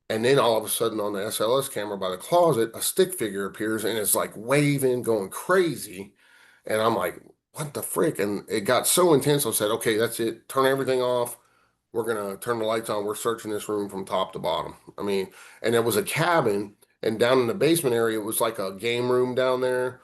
And then all of a sudden on the SLS camera by the closet, a stick figure appears and it's like waving, going crazy. And I'm like, what the frick? And it got so intense. I said, okay, that's it. Turn everything off. We're going to turn the lights on. We're searching this room from top to bottom. I mean, and there was a cabin, and down in the basement area, it was like a game room down there,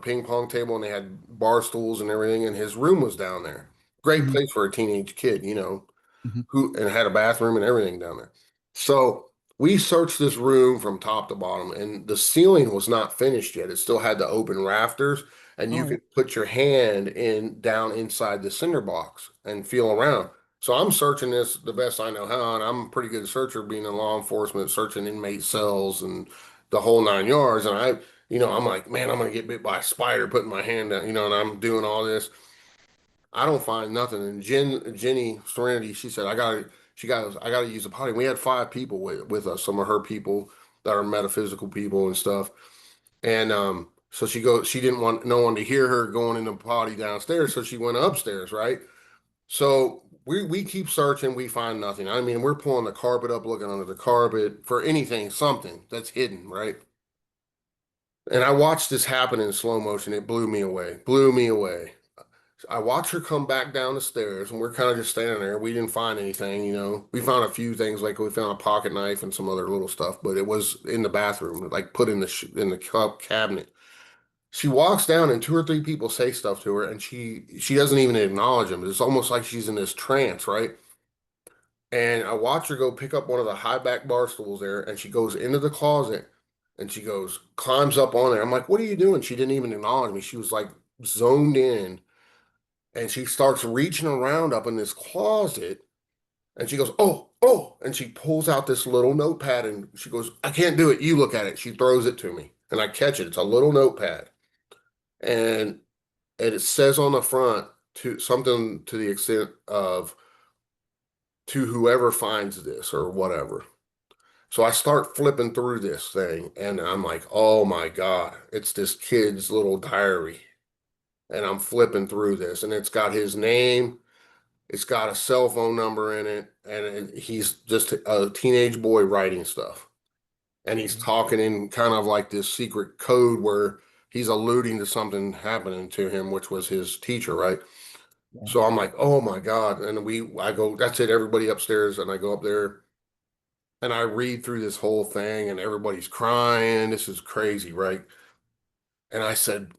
ping pong table, and they had bar stools and everything. And his room was down there. Great Hmm. place for a teenage kid, Hmm. and had a bathroom and everything down there. So we searched this room from top to bottom, and the ceiling was not finished yet. It still had the open rafters, and you Oh. could put your hand in down inside the cinder box and feel around. So I'm searching this the best I know how, and I'm a pretty good searcher, being in law enforcement, searching inmate cells and the whole nine yards. And I'm like, man, I'm gonna get bit by a spider, putting my hand down, and I'm doing all this. I don't find nothing. And Jenny Serenity, I gotta use the potty. We had five people with us, some of her people that are metaphysical people and stuff. And so she didn't want no one to hear her going in the potty downstairs, so she went upstairs, right? So we keep searching, we find nothing. I mean, we're pulling the carpet up, looking under the carpet for anything, something that's hidden, right? And I watched this happen in slow motion. It blew me away, blew me away. I watch her come back down the stairs, and we're kind of just standing there. We didn't find anything, you know. We found a few things, like we found a pocket knife and some other little stuff, but it was in the bathroom, like put in the cup cabinet. She walks down, and two or three people say stuff to her, and she doesn't even acknowledge them. It's almost like she's in this trance, right? And I watch her go pick up one of the high back bar stools there, and she goes into the closet, and she goes climbs up on there. I'm like, "What are you doing?" She didn't even acknowledge me. She was like zoned in, and she starts reaching around up in this closet, and she goes, "Oh, oh," and she pulls out this little notepad, and she goes, "I can't do it. You look at it." She throws it to me, and I catch it. It's a little notepad, and it says on the front to something to the extent of "to whoever finds this" or whatever. So I start flipping through this thing, and I'm like, "Oh my God, it's this kid's little diary." And I'm flipping through this, and it's got his name, it's got a cell phone number in it, and he's just a teenage boy writing stuff. And he's talking in kind of like this secret code where he's alluding to something happening to him, which was his teacher, right? Yeah. So I'm like, "Oh my God." And I go, "That's it, everybody upstairs." And I go up there, and I read through this whole thing, and everybody's crying. This is crazy, right? And I said,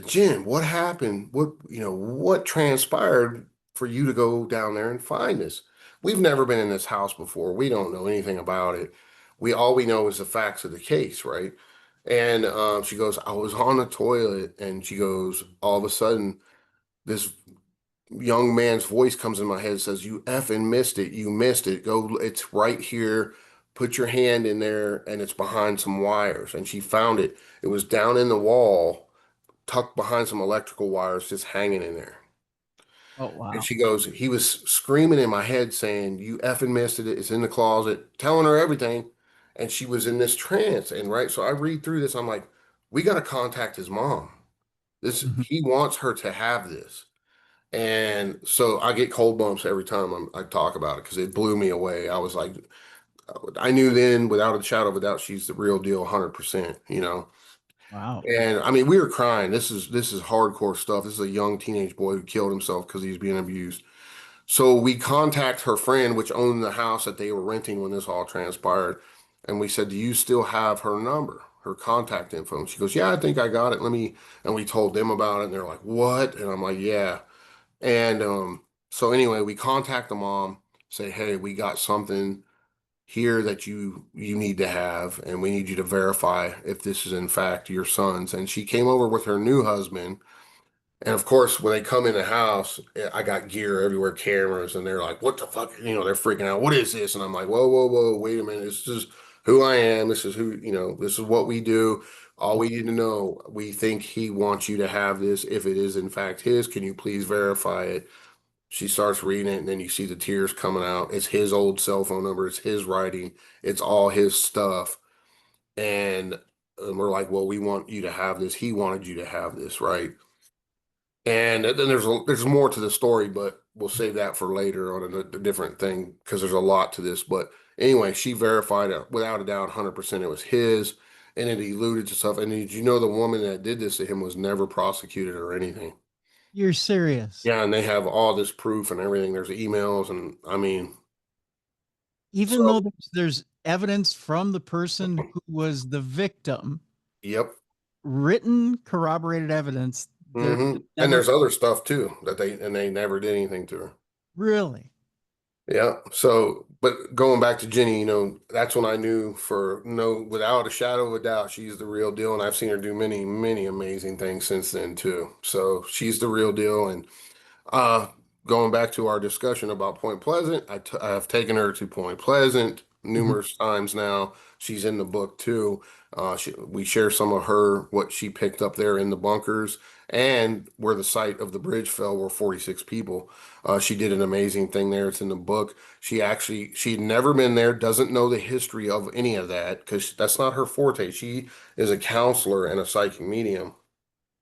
"Jen, what happened? What transpired for you to go down there and find this? We've never been in this house before. We don't know anything about it. All we know is the facts of the case, right?" And she goes, "I was on the toilet," and she goes, all of a sudden, this young man's voice comes in my head and says, "You effing missed it. You missed it. Go, it's right here. Put your hand in there, and it's behind some wires." And she found it. It was down in the wall, tucked behind some electrical wires, just hanging in there. Oh, And wow. she goes, "He was screaming in my head saying, 'You effing missed it. It's in the closet,' telling her everything." And she was in this trance. And right, so I read through this. I'm like, "We got to contact his mom. Mhm. He wants her to have this." And so I get cold bumps every time I talk about it because it blew me away. I was like, I knew then without a shadow of a doubt, she's the real deal, 100%, you know? Wow. And I mean, we were crying. This is hardcore stuff. This is a young teenage boy who killed himself because he was being abused. So we contact her friend, which owned the house that they were renting when this all transpired. And we said, "Do you still have her number, her contact info?" And she goes, "Yeah, I think I got it. Let me," and we told them about it, and they're like, "What?" And I'm like, "Yeah." And so anyway, we contact the mom, say, "Hey, we got something here that you need to have, and we need you to verify if this is in fact your son's." And she came over with her new husband. And of course, when they come in the house, I got gear everywhere, cameras, and they're like, "What the fuck?" You know, they're freaking out. "What is this?" And I'm like, "Whoa, whoa, whoa, wait a minute. This is who I am. This is who, this is what we do. All we need to know, we think he wants you to have this. If it is in fact his, can you please verify it?" She starts reading it, and then you see the tears coming out. It's his old cell phone number. It's his writing. It's all his stuff. And we're like, "Well, we want you to have this. He wanted you to have this, right?" And then there's more to the story, but we'll save that for later on a different thing because there's a lot to this. But anyway, she verified it without a doubt, 100% it was his, and it alluded to stuff. And did you know the woman that did this to him was never prosecuted or anything? You're serious. Yeah, and they have all this proof and everything. There's emails, and I mean, Even so though there's evidence from the person who was the victim, yep. written corroborated evidence, there And never there's other stuff too that they never did anything to her. really. Yeah. So, but going back to Jenny, that's when I knew for no, without a shadow of a doubt, she's the real deal. And I've seen her do many, many amazing things since then too. So she's the real deal. And uh, going back to our discussion about Point Pleasant, I have taken her to Point Pleasant Mhm. numerous times now. She's in the book too. We share some of what she picked up there in the bunkers and where the site of the bridge fell were 46 people. She did an amazing thing there. It's in the book. She'd never been there, doesn't know the history of any of that because that's not her forte. She is a counselor and a psychic medium,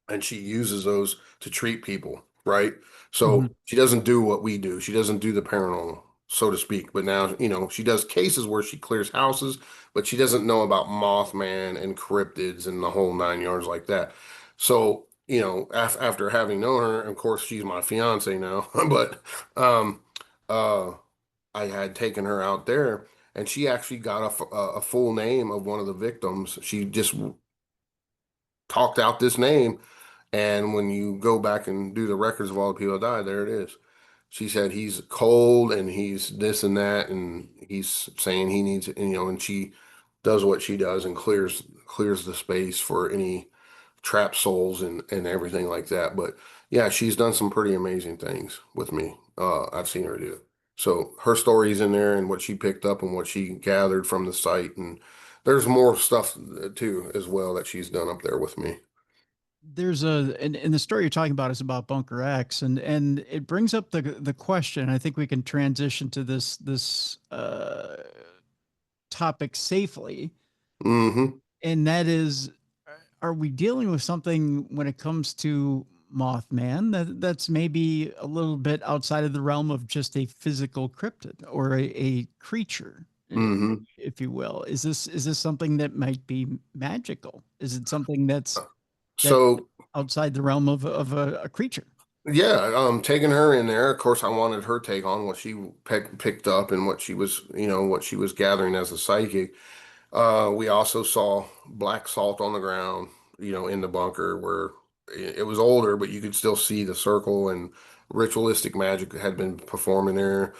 and she uses those to treat people, right? Mhm. So she doesn't do what we do. She doesn't do the paranormal, so to speak. But now, she does cases where she clears houses, but she doesn't know about Mothman and cryptids and the whole nine yards like that. So after having known her, of course, she's my fiance now, but um, uh, I had taken her out there, and she actually got a full name of one of the victims. She just talked out this name, and when you go back and do the records of all the people that died, there it is. She said he's cold and he's this and that, and he's saying he needs, and she does what she does and clears the space for any trapped souls and everything like that. But yeah, she's done some pretty amazing things with me. I've seen her do. So her story's in there and what she picked up and what she gathered from the site, and there's more stuff too as well that she's done up there with me. There's and the story you're talking about is about Bunker X, and it brings up the question. I think we can transition to this topic safely, Hmm. and that is, are we dealing with something when it comes to Mothman that's maybe a little bit outside of the realm of just a physical cryptid or a creature, Hmm. if you will? Is this something that might be magical? Is it something that's So outside the realm of a creature? yeah, taking her in there, of course, I wanted her take on what she picked up and what she was, what she was gathering as a psychic. We also saw black salt on the ground, in the bunker where it was older, but you could still see the circle and ritualistic magic had been performing there.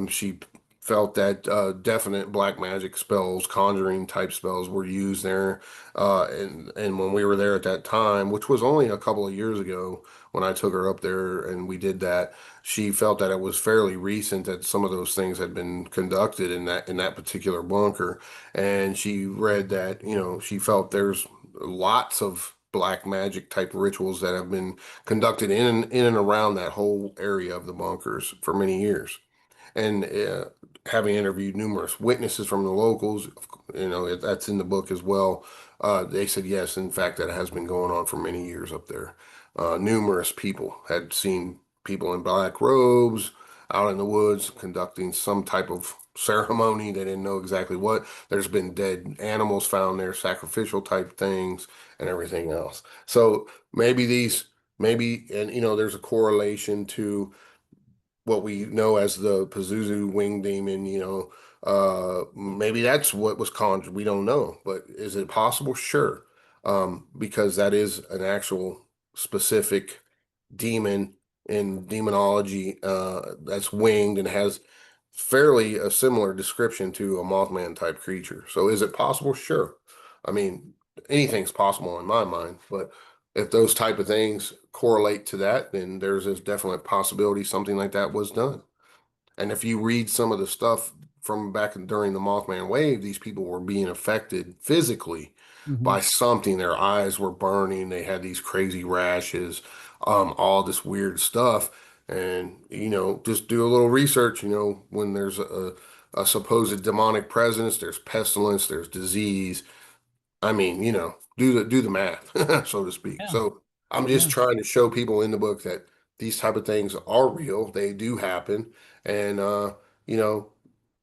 She felt that definite black magic spells, conjuring type spells were used there. And when we were there at that time, which was only a couple of years ago when I took her up there and we did that, she felt that it was fairly recent that some of those things had been conducted in that particular bunker. And she read that, she felt there's lots of black magic type rituals that have been conducted in and around that whole area of the bunkers for many years. And having interviewed numerous witnesses from the locals, that's in the book as well. They said yes, in fact, that has been going on for many years up there. Numerous people had seen people in black robes out in the woods conducting some type of ceremony. They didn't know exactly what. There's been dead animals found there, sacrificial type things, and everything else. So maybe, and there's a correlation to what we know as the Pazuzu wing demon, maybe that's what was conjured. We don't know, but is it possible? Sure. Because that is an actual specific demon in demonology, that's winged and has fairly a similar description to a Mothman type creature. So is it possible? Sure. I mean, anything's possible in my mind, but if those type of things correlate to that, then there's a definite possibility something like that was done. And if you read some of the stuff from back during the Mothman wave, these people were being affected physically Mm-hmm. by something. Their eyes were burning. They had these crazy rashes, all this weird stuff. And, just do a little research, when there's a supposed demonic presence, there's pestilence, there's disease. I mean, do the math, so to speak. Yeah, So I'm just yeah. trying to show people in the book that these type of things are real. They do happen. And you know,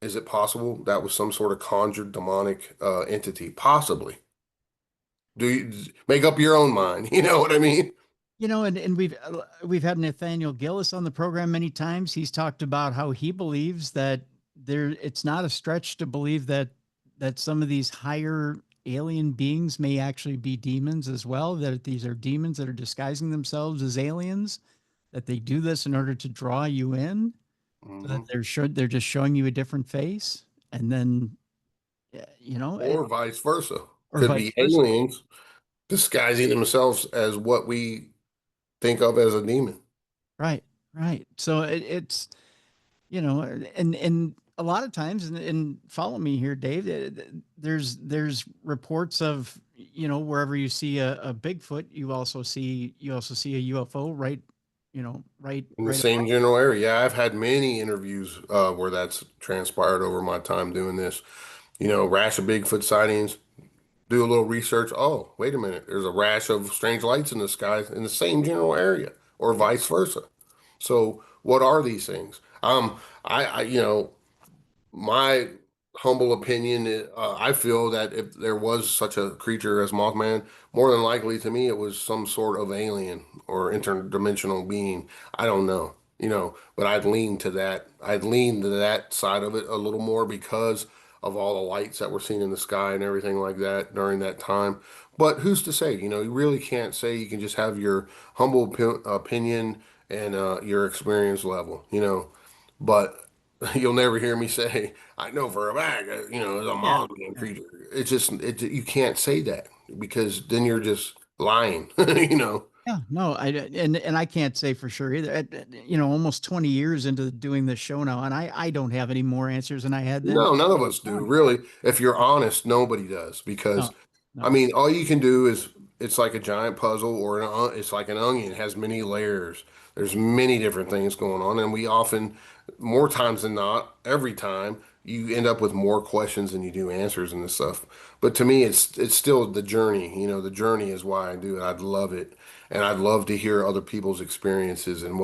is it possible that was some sort of conjured demonic entity? Possibly. Do you make up your own mind? You know what I mean? And we've had Nathaniel Gillis on the program many times. He's talked about how he believes that it's not a stretch to believe that some of these higher alien beings may actually be demons as well, that these are demons that are disguising themselves as aliens, that they do this in order to draw you in, so that Hmm. they're just showing you a different face, and then Or vice versa. or Could vice be versa. aliens disguising themselves as what we think of as a demon. Right, right. So it's and a lot of times, and follow me here, Dave. There's reports of wherever you see a Bigfoot, you also see a UFO, right? Right, In the right. same general area. Yeah, I've had many interviews where that's transpired over my time doing this. Rash of Bigfoot sightings, do a little research. Oh, wait a minute. There's a rash of strange lights in the sky in the same general area, or Yeah. vice versa. So, what are these things? I my humble opinion, I feel that if there was such a creature as Mothman, more than likely to me, it was some sort of alien or interdimensional being. I don't know, but I'd lean to that. I'd lean to that side of it a little more because of all the lights that were seen in the sky and everything like that during that time. But who's to say? You really can't say. You can just have your humble opinion and your experience level, but you'll never hear me say, I know for a fact, it's a Yeah. Mothman Yeah. creature. You can't say that because then you're just lying, Yeah, no, and I can't say for sure either. Almost 20 years into doing this show now, and I don't have any more answers than I had then. No, none of us do, 20. really. If you're honest, nobody does because, No, I no. mean, all you can do is it's like a giant puzzle or it's like an onion. It has many layers. There's many different things going on, and we often, more times than not, every time you end up with more questions than you do answers and this stuff. But to me, it's still the journey. The journey is why I do it. I'd love it, and I'd love to hear other people's experiences and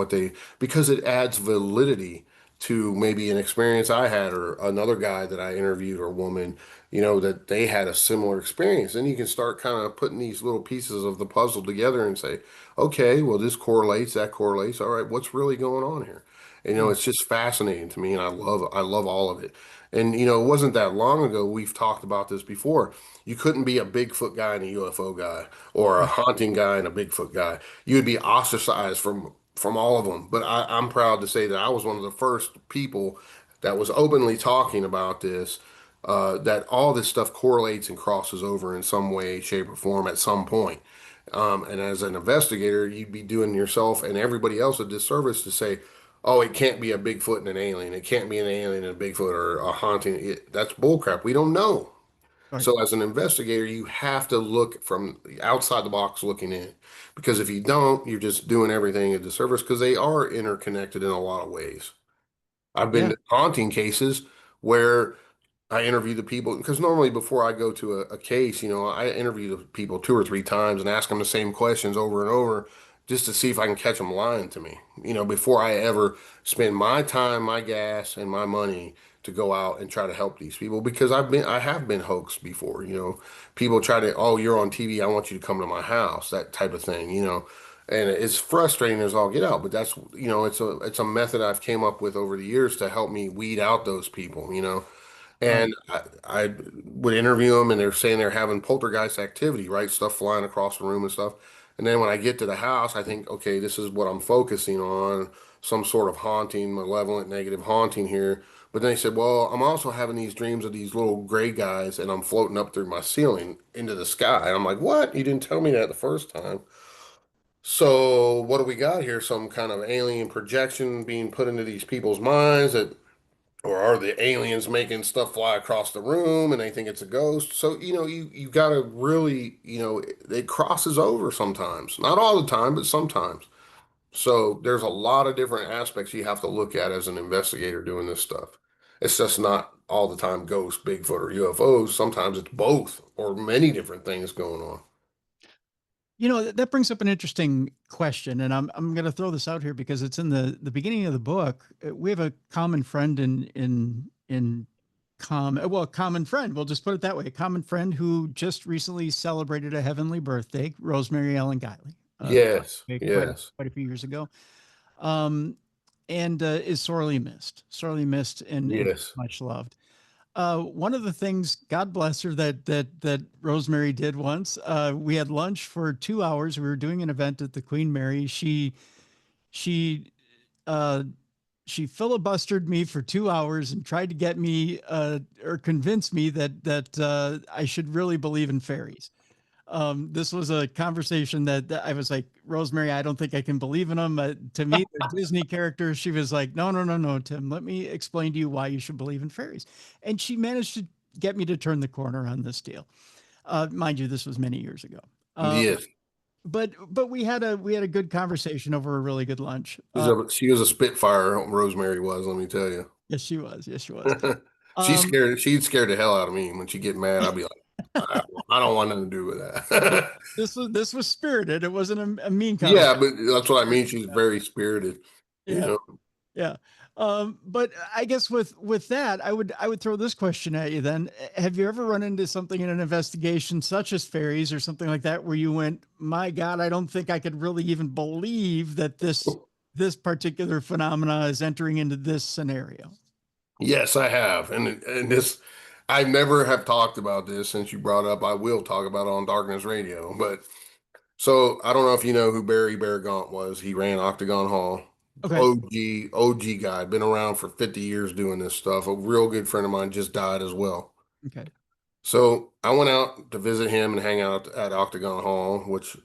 because it adds validity to maybe an experience I had or another guy that I interviewed or woman, that they had a similar experience. Then you can start kind of putting these little pieces of the puzzle together and say, okay, well, this correlates, that correlates. All right, what's really going on here? And, Yeah. it's just fascinating to me, and I love all of it. And it wasn't that long ago we've talked about this before. You couldn't be a Bigfoot guy and a UFO guy, or a Right. haunting guy and a Bigfoot guy. You would be ostracized from all of them. But I'm proud to say that I was one of the first people that was openly talking about this. That all this stuff correlates and crosses over in some way, shape, or form at some point. And as an investigator, you'd be doing yourself and everybody else a disservice to say, oh, it can't be a Bigfoot and an alien. It can't be an alien and a Bigfoot or a haunting. That's bullcrap. We don't know. Right. So as an investigator, you have to look from outside the box looking in. Because if you don't, you're just doing everything a disservice because they are interconnected in a lot of ways. I've been Yeah. to haunting cases where I interview the people because normally before I go to a case, I interview the people 2 or 3 times and ask them the same questions over and over just to see if I can catch them lying to me, before I ever spend my time, my gas, and my money to go out and try to help these people because I have been hoaxed before, people try to, oh, you're on TV, I want you to come to my house, that type of thing, and it's frustrating as all get out, but that's, it's a method I've came up with over the years to help me weed out those people, Right. and I would interview them, and they're saying they're having poltergeist activity, right? Stuff flying across the room and stuff. And then when I get to the house, I think, okay, this is what I'm focusing on, some sort of haunting, malevolent, negative haunting here. But then they said, well, I'm also having these dreams of these little gray guys, and I'm floating up through my ceiling into the sky. And I'm like, what? You didn't tell me that the first time. So what do we got here? Some kind of alien projection being put into these people's minds that or are the aliens making stuff fly across the room and they think it's a ghost? So, you got to really, it crosses over sometimes. Not all the time, but sometimes. So there's a lot of different aspects you have to look at as an investigator doing this stuff. It's just not all the time ghosts, Bigfoot, or UFOs. Sometimes it's both or many different things going on. That brings up an interesting question, and I'm going to throw this out here because it's in the beginning of the book. We have a common friend a common friend. We'll just put it that way. A common friend who just recently celebrated a heavenly birthday, Rosemary Ellen Guiley, Yes, yes, quite a few years ago, um, and is sorely missed, and yes, much loved. One of the things, God bless her, that Rosemary did once. We had lunch for 2 hours. We were doing an event at the Queen Mary. She uh, she filibustered me for 2 hours and tried to get me or convince me that I should really believe in fairies. This was a conversation that I was like, Rosemary, I don't think I can believe in them. To me, they're Disney characters. She was like, no, no, no, no, Tim, let me explain to you why you should believe in fairies. And she managed to get me to turn the corner on this deal. Mind you, this was many years ago. yes. But we had a good conversation over a really good lunch. She was a Spitfire, Rosemary was, let me tell you. Yes, she was. Yes, she was. She's Um, scared. She'd scare the hell out of me when she get mad. I'd be like, I don't want nothing to do with that. this was spirited. It wasn't a mean conversation. Yeah, but that's what I mean. She's very spirited, you Yeah. know. Yeah. But I guess with that, I would throw this question at you then. Have you ever run into something in an investigation such as fairies or something like that where you went, my God, I don't think I could really even believe that this particular phenomena is entering into this scenario? Yes, I have. And this I never have talked about this since you brought up. I will talk about it on Darkness Radio. But so I don't know if you know who Barry Bear Gaunt was. He ran Octagon Hall. Okay. OG guy, been around for 50 years doing this stuff. A real good friend of mine just died as well. Okay. So I went out to visit him and hang out at Octagon Hall, which,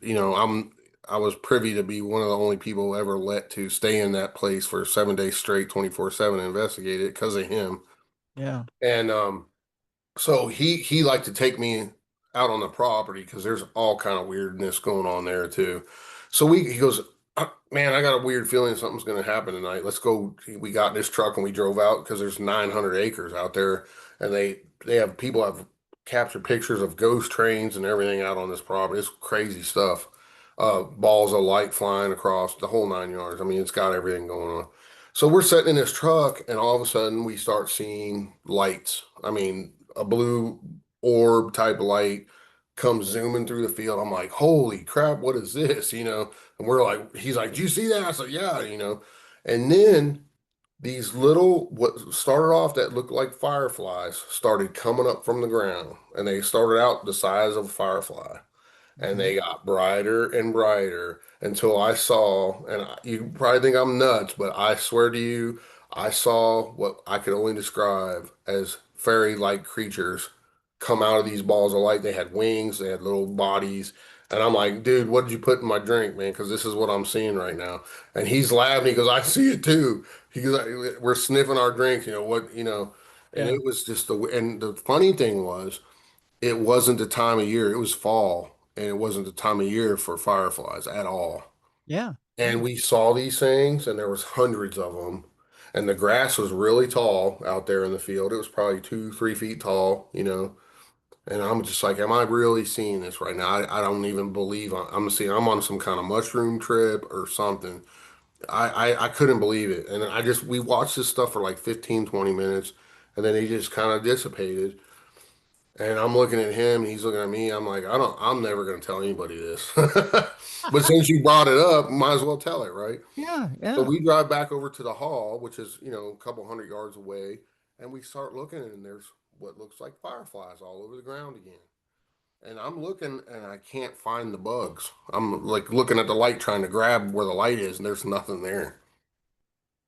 I was privy to be one of the only people ever let to stay in that place for 7 days straight, 24/7, and investigate it because of him. Yeah. And so he liked to take me out on the property because there's all kind of weirdness going on there too. So he goes, man, I got a weird feeling something's going to happen tonight. Let's go. We got in this truck and we drove out because there's 900 acres out there, and they have people have captured pictures of ghost trains and everything out on this property. It's crazy stuff. Balls of light flying across the whole 9 yards. I mean, it's got everything going on. So we're sitting in this truck, and all of a sudden we start seeing lights. I mean, a blue orb type of light comes zooming through the field. I'm like, holy crap, what is this? And we're like, he's like, do you see that? I said, yeah. And then these little, what started off that looked like fireflies started coming up from the ground, and they started out the size of a firefly, and Okay. they got brighter and brighter until I saw, and you probably think I'm nuts, but I swear to you, I saw what I could only describe as fairy-like creatures come out of these balls of light. They had wings, they had little bodies, and I'm like, dude, what did you put in my drink, man? Because this is what I'm seeing right now. And he's laughing. He goes, I see it too. He goes, we're sniffing our drinks, and Yeah. it was just and the funny thing was, it wasn't the time of year. It was fall, and it wasn't the time of year for fireflies at all. Yeah. And Yeah. we saw these things, and there was hundreds of them. And the grass was really tall out there in the field. It was probably 2, 3 feet tall. And I'm just like, am I really seeing this right now? I don't even believe I'm seeing. I'm on some kind of mushroom trip or something. I couldn't believe it. And we watched this stuff for like 15, 20 minutes, and then he just kind of dissipated. And I'm looking at him, and he's looking at me. I'm like, I'm never going to tell anybody this. But since you brought it up, might as well tell it, right? Yeah. So Yeah. we drive back over to the hall, which is, a couple hundred yards away, and we start looking, and there's what looks like fireflies all over the ground again. And I'm looking, and I can't find the bugs. I'm like looking at the light, trying to grab where the light is, and there's nothing there.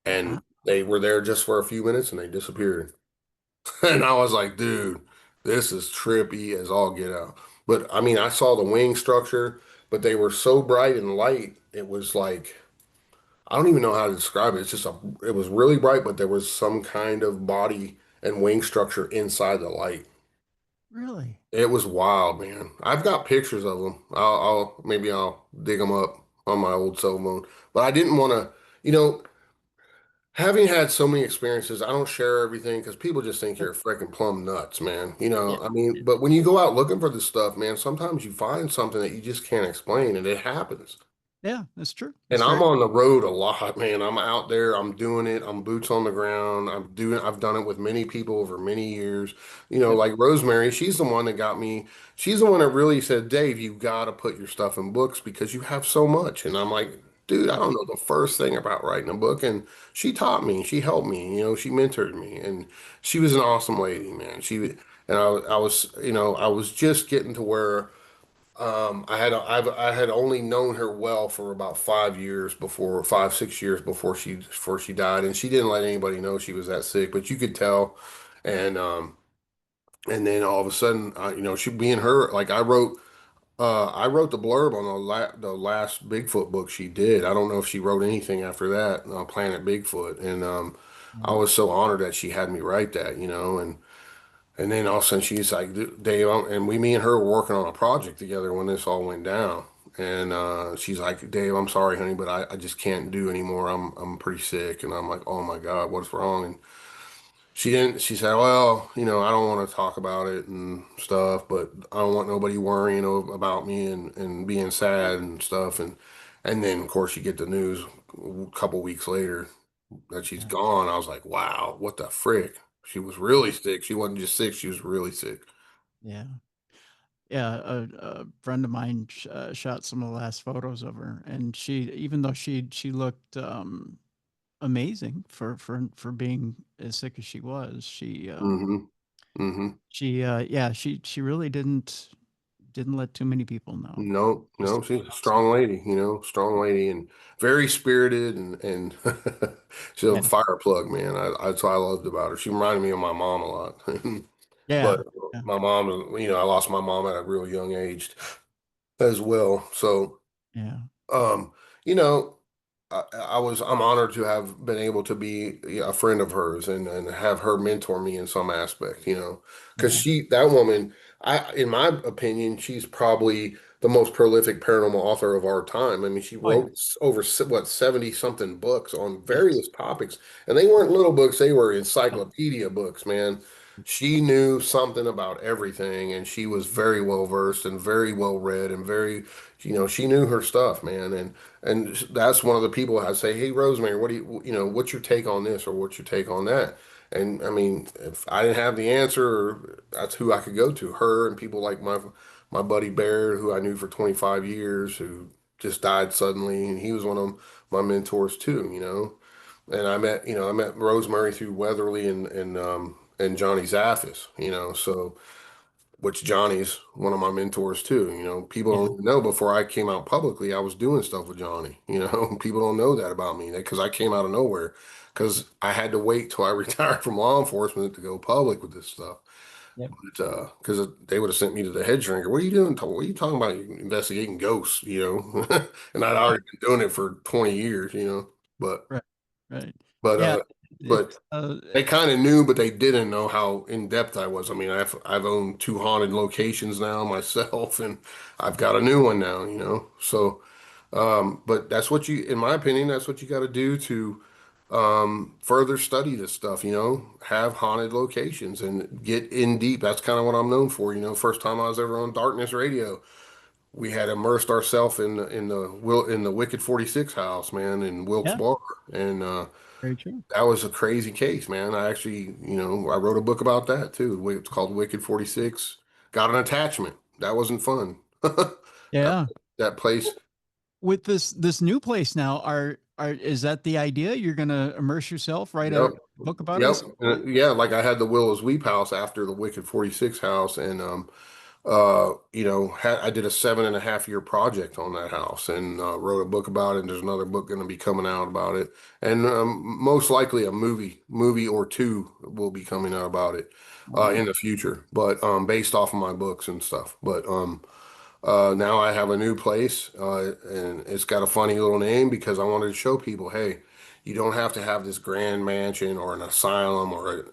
Wow. And they were there just for a few minutes, and they disappeared. And I was like, dude, this is trippy as all get out. But I mean, I saw the wing structure, but they were so bright and light. It was like, I don't even know how to describe it. It was really bright, but there was some kind of body and wing structure inside the light. Really? It was wild, man. I've got pictures of them. Maybe I'll dig them up on my old cell phone. But I didn't want to, you know, having had so many experiences, I don't share everything because people just think Sure. you're freaking plumb nuts, man. Yeah. I mean, but when you go out looking for this stuff, man, sometimes you find something that you just can't explain, and it happens. Yeah. That's true. And That's I'm very on the road a lot, man. I'm out there, I'm doing it, I'm boots on the ground. I've done it with many people over many years. good. Like Rosemary, she's the one that got me, she's the one that really said, Dave, you got to put your stuff in books because you have so much. And I'm like, dude, I Yeah. don't know the first thing about writing a book. And she taught me, she helped me, she mentored me. And she was an awesome lady, man. I was just getting to where I had only known her well for about 5 years before 5, 6 years before she died, and she didn't let anybody know she was that sick, but you could tell. And and then all of a sudden, she being her, like I wrote the blurb on the last Bigfoot book she did. I don't know if she wrote anything after that, Planet Bigfoot, and I Yeah. was so honored that she had me write that, and then all of a sudden she's like, Dave, and me and her were working on a project together when this all went down. And she's like, Dave, I'm sorry, honey, but I just can't do anymore. I'm pretty sick. And I'm like, oh my God, what's wrong? And she said, well, I don't want to talk about it and stuff, but I don't want nobody worrying about me and being sad and stuff. And then of course you get the news a couple weeks later. that she's Yeah. gone. I was like, wow, what the frick? She was really sick. She wasn't just sick, she was really sick. Yeah. Yeah. A friend of mine shot some of the last photos of her, and she, even though she looked amazing for being as sick as she was, Mm-hmm. Mm-hmm. yeah, she really didn't let too many people know. No, Just no, she's a awesome. strong lady, strong lady and very spirited and she's a Yeah. fire plug, man. That's what I loved about her. She reminded me of my mom a lot. Yeah. But Yeah. my mom, I lost my mom at a real young age as well. So Yeah. um, you know, I'm honored to have been able to be a friend of hers and have her mentor me in some aspect, because Yeah. that woman, in my opinion, she's probably the most prolific paranormal author of our time. I mean, she Oh yeah. wrote over what 70 something books on Yes. various topics, and they weren't little books, they were Oh, encyclopedia books, man. She knew something about everything, and she was very well versed and very well read and very, she knew her stuff, man. And that's one of the people I say, hey, Rosemary, what do what's your take on this or what's your take on that? And I mean, if I didn't have the answer, that's who I could go to, her and people like my buddy Bear, who I knew for 25 years, who just died suddenly, and he was one of my mentors too. And I met Rosemary through Weatherly and Johnny Zaffis, so which Johnny's one of my mentors too. People yeah. don't even know before I came out publicly, I was doing stuff with Johnny. People don't know that about me because I came out of nowhere because I had to wait till I retired from law enforcement to go public with this stuff. Yep. But because they would have sent me to the head shrinker. What are you doing? What are you talking about? You're investigating ghosts, and I'd already been doing it for 20 years, But Right. Right. but Yeah. uh but It's they kind of knew, but they didn't know how in depth I was. I mean, I've owned two haunted locations now myself, and I've got a new one now. So, but that's what in my opinion, that's what you got to do to further study this stuff. Have haunted locations and get in deep. That's kind of what I'm known for. First time I was ever on Darkness Radio, we had immersed ourselves in the Wicked 46 house, man, in Wilkes yeah. Barre, and Very true. that was a crazy case, man. I actually, I wrote a book about that too. It's called Wicked 46. Got an attachment. That wasn't fun. That Yeah. that place. With this new place now, are is that the idea? You're gonna immerse yourself, write Yep. a book about it at Yep. some point? Yeah, like I had the Willow's Weep house after the Wicked 46 house, and I did a 7.5 year project on that house and wrote a book about it. And there's another book going to be coming out about it, and most likely a movie or two will be coming out about it Wow. in the future, but based off of my books and stuff. But now I have a new place, and it's got a funny little name because I wanted to show people, hey, you don't have to have this grand mansion or an asylum or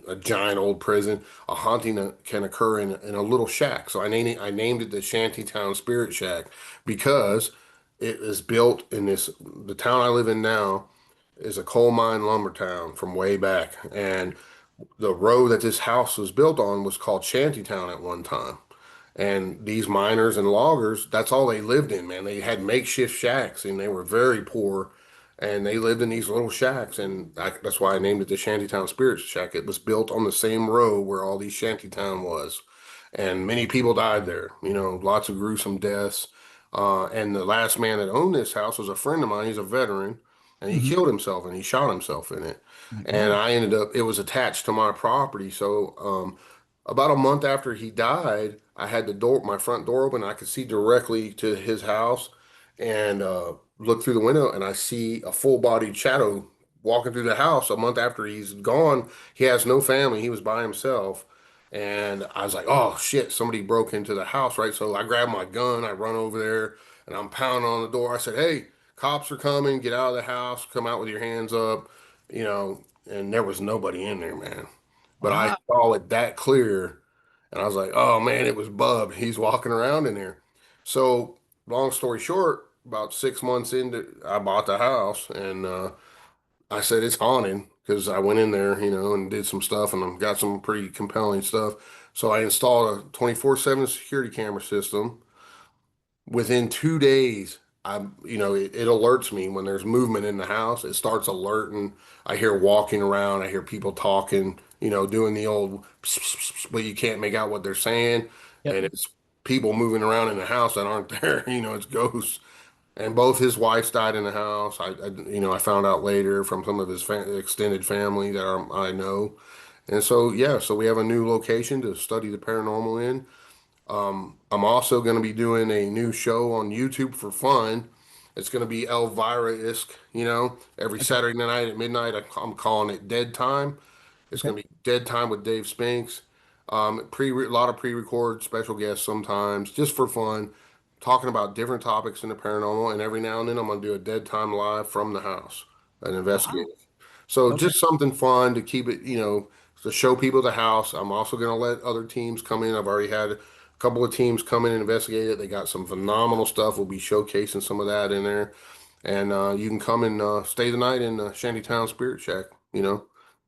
a giant old prison. A haunting can occur in a little shack. So I named it the Shantytown Spirit Shack because it is built in the town I live in now is a coal mine lumber town from way back. And the road that this house was built on was called Shantytown at one time. And these miners and loggers, that's all they lived in, man. They had makeshift shacks and they were very poor. And they lived in these little shacks. And that's why I named it the Shantytown Spirits Shack. It was built on the same road where all these shantytown was. And many people died there, lots of gruesome deaths. And the last man that owned this house was a friend of mine. He's a veteran. And he Hmm. killed himself and he shot himself in it. My And God. it was attached to my property. So, about a month after he died, I had my front door open. I could see directly to his house and look through the window, and I see a full-bodied shadow walking through the house. A month after he's gone, he has no family. He was by himself, and I was like, "Oh shit! Somebody broke into the house!" Right? So I grab my gun, I run over there, and I'm pounding on the door. I said, "Hey, cops are coming! Get out of the house! Come out with your hands up!" And there was nobody in there, man. But I Wow. saw it that clear, and I was like, "Oh man, it was Bub. He's walking around in there." So, long story short, about 6 months into, I bought the house, and I said it's haunted because I went in there, and did some stuff, and got some pretty compelling stuff. So I installed a 24/7 security camera system. Within 2 days, it alerts me when there's movement in the house. It starts alerting. I hear walking around. I hear people talking, doing the old, pss, pss, pss, pss, but you can't make out what they're saying. Yep. And it's people moving around in the house that aren't there. It's ghosts. And both his wives died in the house. I found out later from some of his extended family that I know. And so, yeah, so we have a new location to study the paranormal in. I'm also going to be doing a new show on YouTube for fun. It's going to be Elvira-esque, every Okay. Saturday night at midnight. I'm calling it Dead Time. It's Okay. going to be Dead Time with Dave Spinks. A lot of pre-recorded special guests sometimes, just for fun, talking about different topics in the paranormal. And every now and then, I'm going to do a Dead Time live from the house, an Wow. investigator. So Okay. just something fun to keep it, to show people the house. I'm also going to let other teams come in. I've already had a couple of teams come in and investigate it. They got some phenomenal stuff. We'll be showcasing some of that in there. And you can come and stay the night in Shantytown Spirit Shack, and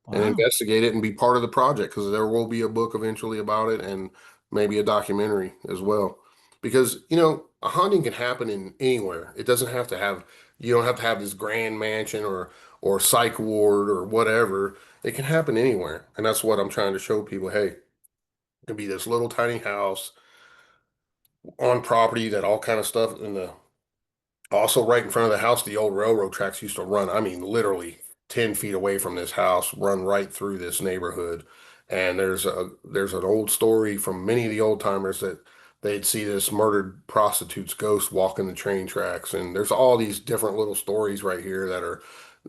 Wow. investigate it and be part of the project because there will be a book eventually about it and maybe a documentary as well. Because, a haunting can happen in anywhere. It doesn't have to have, you don't have to have this grand mansion or psych ward or whatever. It can happen anywhere. And that's what I'm trying to show people. Hey, it can be this little tiny house on property that all kind of stuff in the also, right in front of the house, the old railroad tracks used to run. I mean, literally 10 feet away from this house, run right through this neighborhood. And there's an old story from many of the old timers that they'd see this murdered prostitute's ghost walking the train tracks. And there's all these different little stories right here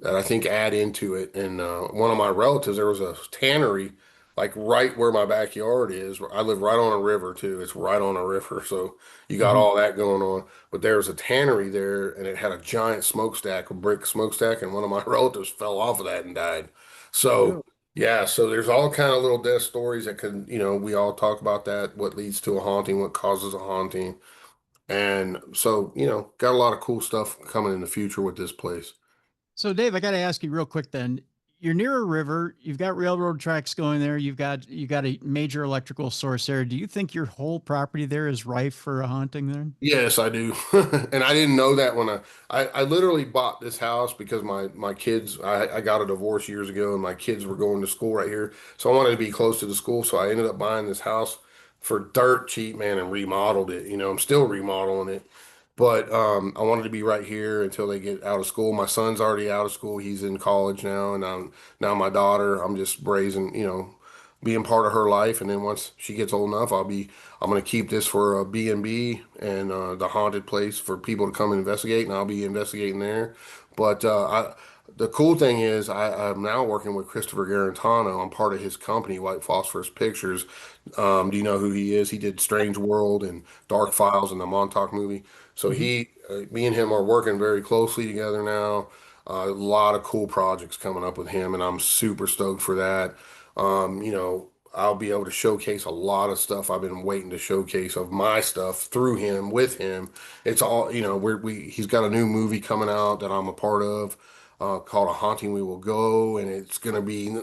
that I think add into it. And one of my relatives, there was a tannery like right where my backyard is. I live right on a river too. It's right on a river, so you got Hmm. all that going on. But there was a tannery there, and it had a giant smokestack, a brick smokestack, and one of my relatives fell off of that and died. So Really? yeah, so there's all kind of little death stories that can, we all talk about that, what leads to a haunting, what causes a haunting. And so, got a lot of cool stuff coming in the future with this place. So, Dave, I got to ask you real quick then. You're near a river. You've got railroad tracks going there. You got a major electrical source there. Do you think your whole property there is rife for a haunting then? Yes, I do. And I didn't know that when I literally bought this house because my kids, I got a divorce years ago and my kids were going to school right here. So I wanted to be close to the school. So I ended up buying this house for dirt cheap, man, and remodeled it. I'm still remodeling it. But I wanted to be right here until they get out of school. My son's already out of school. He's in college now, and now my daughter, I'm just raising, being part of her life. And then once she gets old enough, I'm going to keep this for a B&B and the haunted place for people to come and investigate, and I'll be investigating there. But the cool thing is I'm now working with Christopher Garantano. I'm part of his company, White Phosphorus Pictures. Do you know who he is? He did Strange World and Dark Files and the Montauk movie. So Hmm. me and him are working very closely together now. A lot of cool projects coming up with him, and I'm super stoked for that. I'll be able to showcase a lot of stuff I've been waiting to showcase of my stuff through him, with him. It's all, he's got a new movie coming out that I'm a part of, called A Haunting We Will Go, and it's going to be,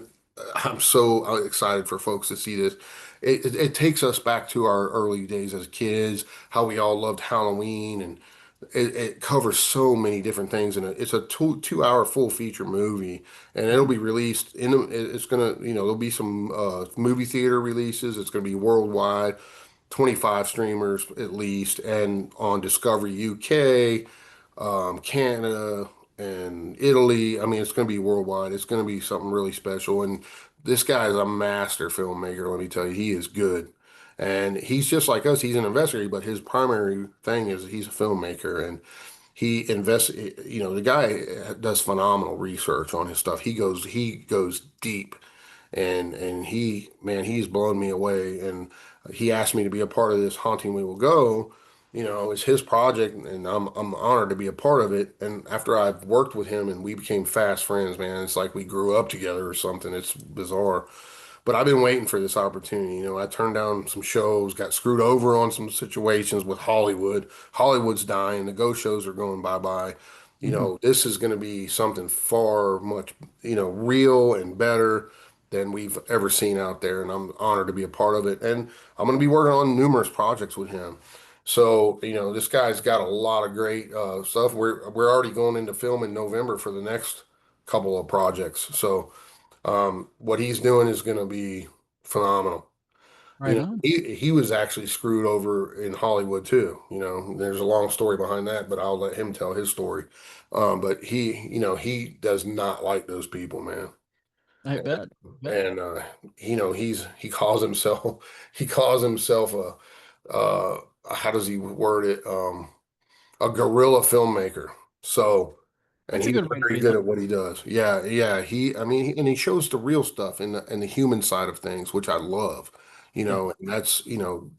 I'm so excited for folks to see this. It takes us back to our early days as kids, how we all loved Halloween, and it covers so many different things, and it's a 2 hour full feature movie, and it'll be released it's gonna, there'll be some movie theater releases. It's gonna be worldwide, 25 streamers at least, and on Discovery UK, Canada, and Italy. I mean, it's going to be worldwide. It's going to be something really special. And this guy is a master filmmaker. Let me tell you, he is good. And he's just like us. He's an investigator, but his primary thing is he's a filmmaker, and he invests. The guy does phenomenal research on his stuff. He goes deep, and he's blown me away. And he asked me to be a part of this Haunting We Will Go. It's his project, and I'm honored to be a part of it. And after I've worked with him and we became fast friends, man, it's like we grew up together or something. It's bizarre. But I've been waiting for this opportunity. I turned down some shows, got screwed over on some situations with Hollywood. Hollywood's dying. The ghost shows are going bye-bye. Hmm. This is going to be something far much, real and better than we've ever seen out there. And I'm honored to be a part of it. And I'm going to be working on numerous projects with him. So, this guy's got a lot of great stuff. We're already going into film in November for the next couple of projects. So, what he's doing is going to be phenomenal. Right on. He was actually screwed over in Hollywood too. There's a long story behind that, but I'll let him tell his story. But he does not like those people, man. I bet. Bet. And he calls himself he calls himself how does he word it? A guerrilla filmmaker. So, and That's a he's good way to very be good at looking. what he does. Yeah, yeah. And he shows the real stuff in the human side of things, which I love. Yeah. And that's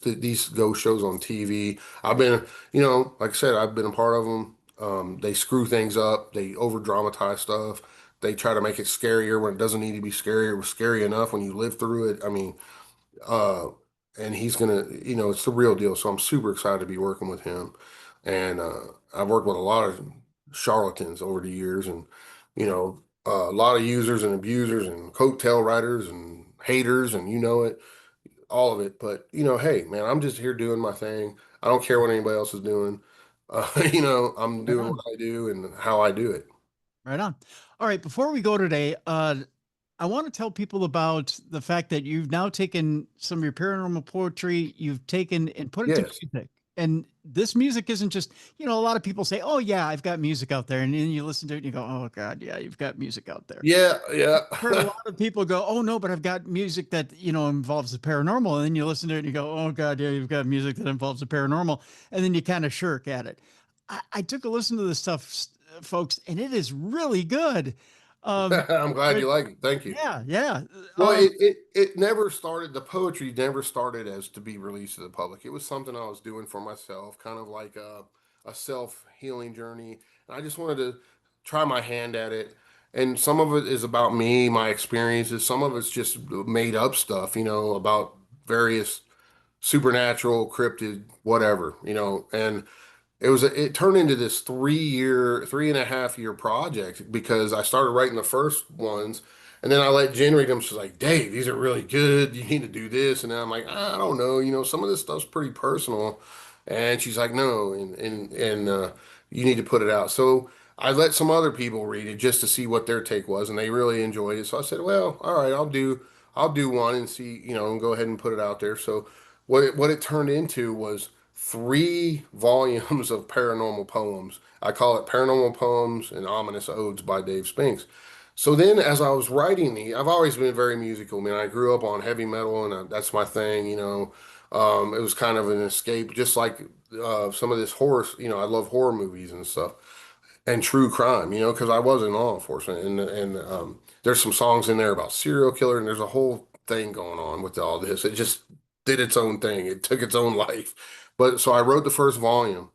these ghost shows on TV. I've been, like I said, I've been a part of them. They screw things up. They over dramatize stuff. They try to make it scarier when it doesn't need to be scary. It was scary enough when you live through it. I mean, uh, and he's gonna, it's the real deal. So I'm super excited to be working with him. And I've worked with a lot of charlatans over the years, and a lot of users and abusers and coattail riders and haters, and it, all of it. But hey, man, I'm just here doing my thing. I don't care what anybody else is doing. I'm Right doing on. what I do and how I do it. Right on. All right. Before we go today, I want to tell people about the fact that you've now taken some of your paranormal poetry, you've taken and put it to Yes. music. And this music isn't just, a lot of people say, oh, yeah, I've got music out there. And then you listen to it and you go, oh, God, yeah, you've got music out there. Yeah, yeah. Heard a lot of people go, oh, no, but I've got music that, involves the paranormal. And then you listen to it and you go, oh, God, yeah, you've got music that involves the paranormal. And then you kind of shirk at it. I took a listen to this stuff, folks, and it is really good. Um, I'm glad but you like it. Thank you. yeah, yeah. Well, it never started, the poetry never started as to be released to the public. It was something I was doing for myself, kind of like a self-healing journey. And I just wanted to try my hand at it. And some of it is about me, my experiences. Some of it's just made up stuff, about various supernatural, cryptid, whatever, and it turned into this 3 year, 3.5 year project because I started writing the first ones, and then I let Jen read them. She's like, Dave, these are really good. You need to do this. And then I'm like, I don't know. Some of this stuff's pretty personal. And she's like, no, and you need to put it out. So I let some other people read it just to see what their take was, and they really enjoyed it. So I said, well, all right, I'll do one and see, and go ahead and put it out there. So what it turned into was 3 volumes of paranormal poems. I call it Paranormal Poems and Ominous Odes by Dave Spinks. So then, as I was writing I've always been very musical. I mean, I grew up on heavy metal, and that's my thing. It was kind of an escape, just like some of this horror. I love horror movies and stuff, and true crime. Because I was in law enforcement, and there's some songs in there about serial killer, and there's a whole thing going on with all this. It just did its own thing. It took its own life. But so I wrote the first volume.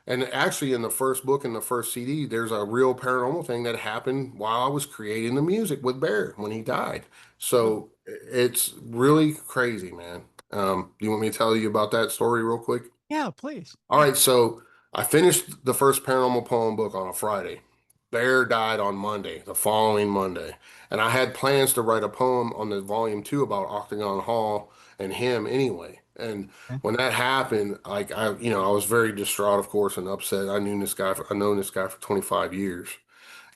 And actually, in the first book, in the first CD, there's a real paranormal thing that happened while I was creating the music with Bear when he died. Oh, So it's really crazy, man. Do you want me to tell you about that story real quick? yeah, please. All right, so I finished the first paranormal poem book on a Friday. Bear died on Monday, the following Monday. And I had plans to write a poem on the volume 2 about Octagon Hall and him anyway. And Okay. when that happened, like I was very distraught, of course, and upset. I've known this guy for 25 years.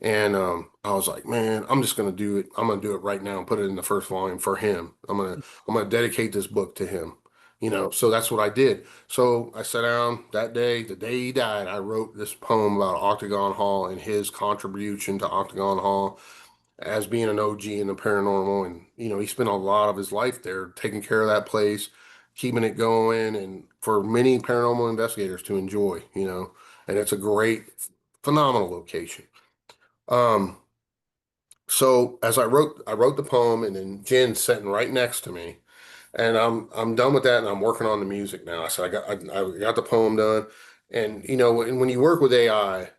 And I was like, man, I'm just gonna do it. I'm gonna do it right now and put it in the first volume for him. I'm gonna dedicate this book to him. So that's what I did. So I sat down that day, the day he died, I wrote this poem about Octagon Hall and his contribution to Octagon Hall as being an OG in the paranormal. And he spent a lot of his life there taking care of that place, keeping it going, and for many paranormal investigators to enjoy, and it's a great, phenomenal location. Um, so as I wrote the poem, and then Jen's sitting right next to me, and I'm done with that, and I'm working on the music now. I said I got the poem done, and when you work with AI,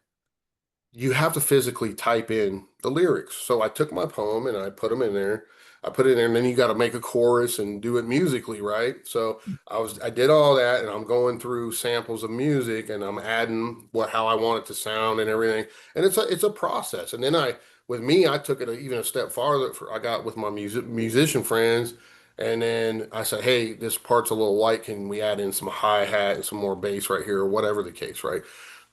you have to physically type in the lyrics. So I took my poem and I put them in there. I put it in there, and then you got to make a chorus and do it musically, right? So I did all that, and I'm going through samples of music, and I'm adding how I want it to sound and everything. And it's a process. And then with me, I took it even a step farther. I got with my musician friends, And then I said, hey, this part's a little light. Can we add in some hi-hat and some more bass right here, or whatever the case, right?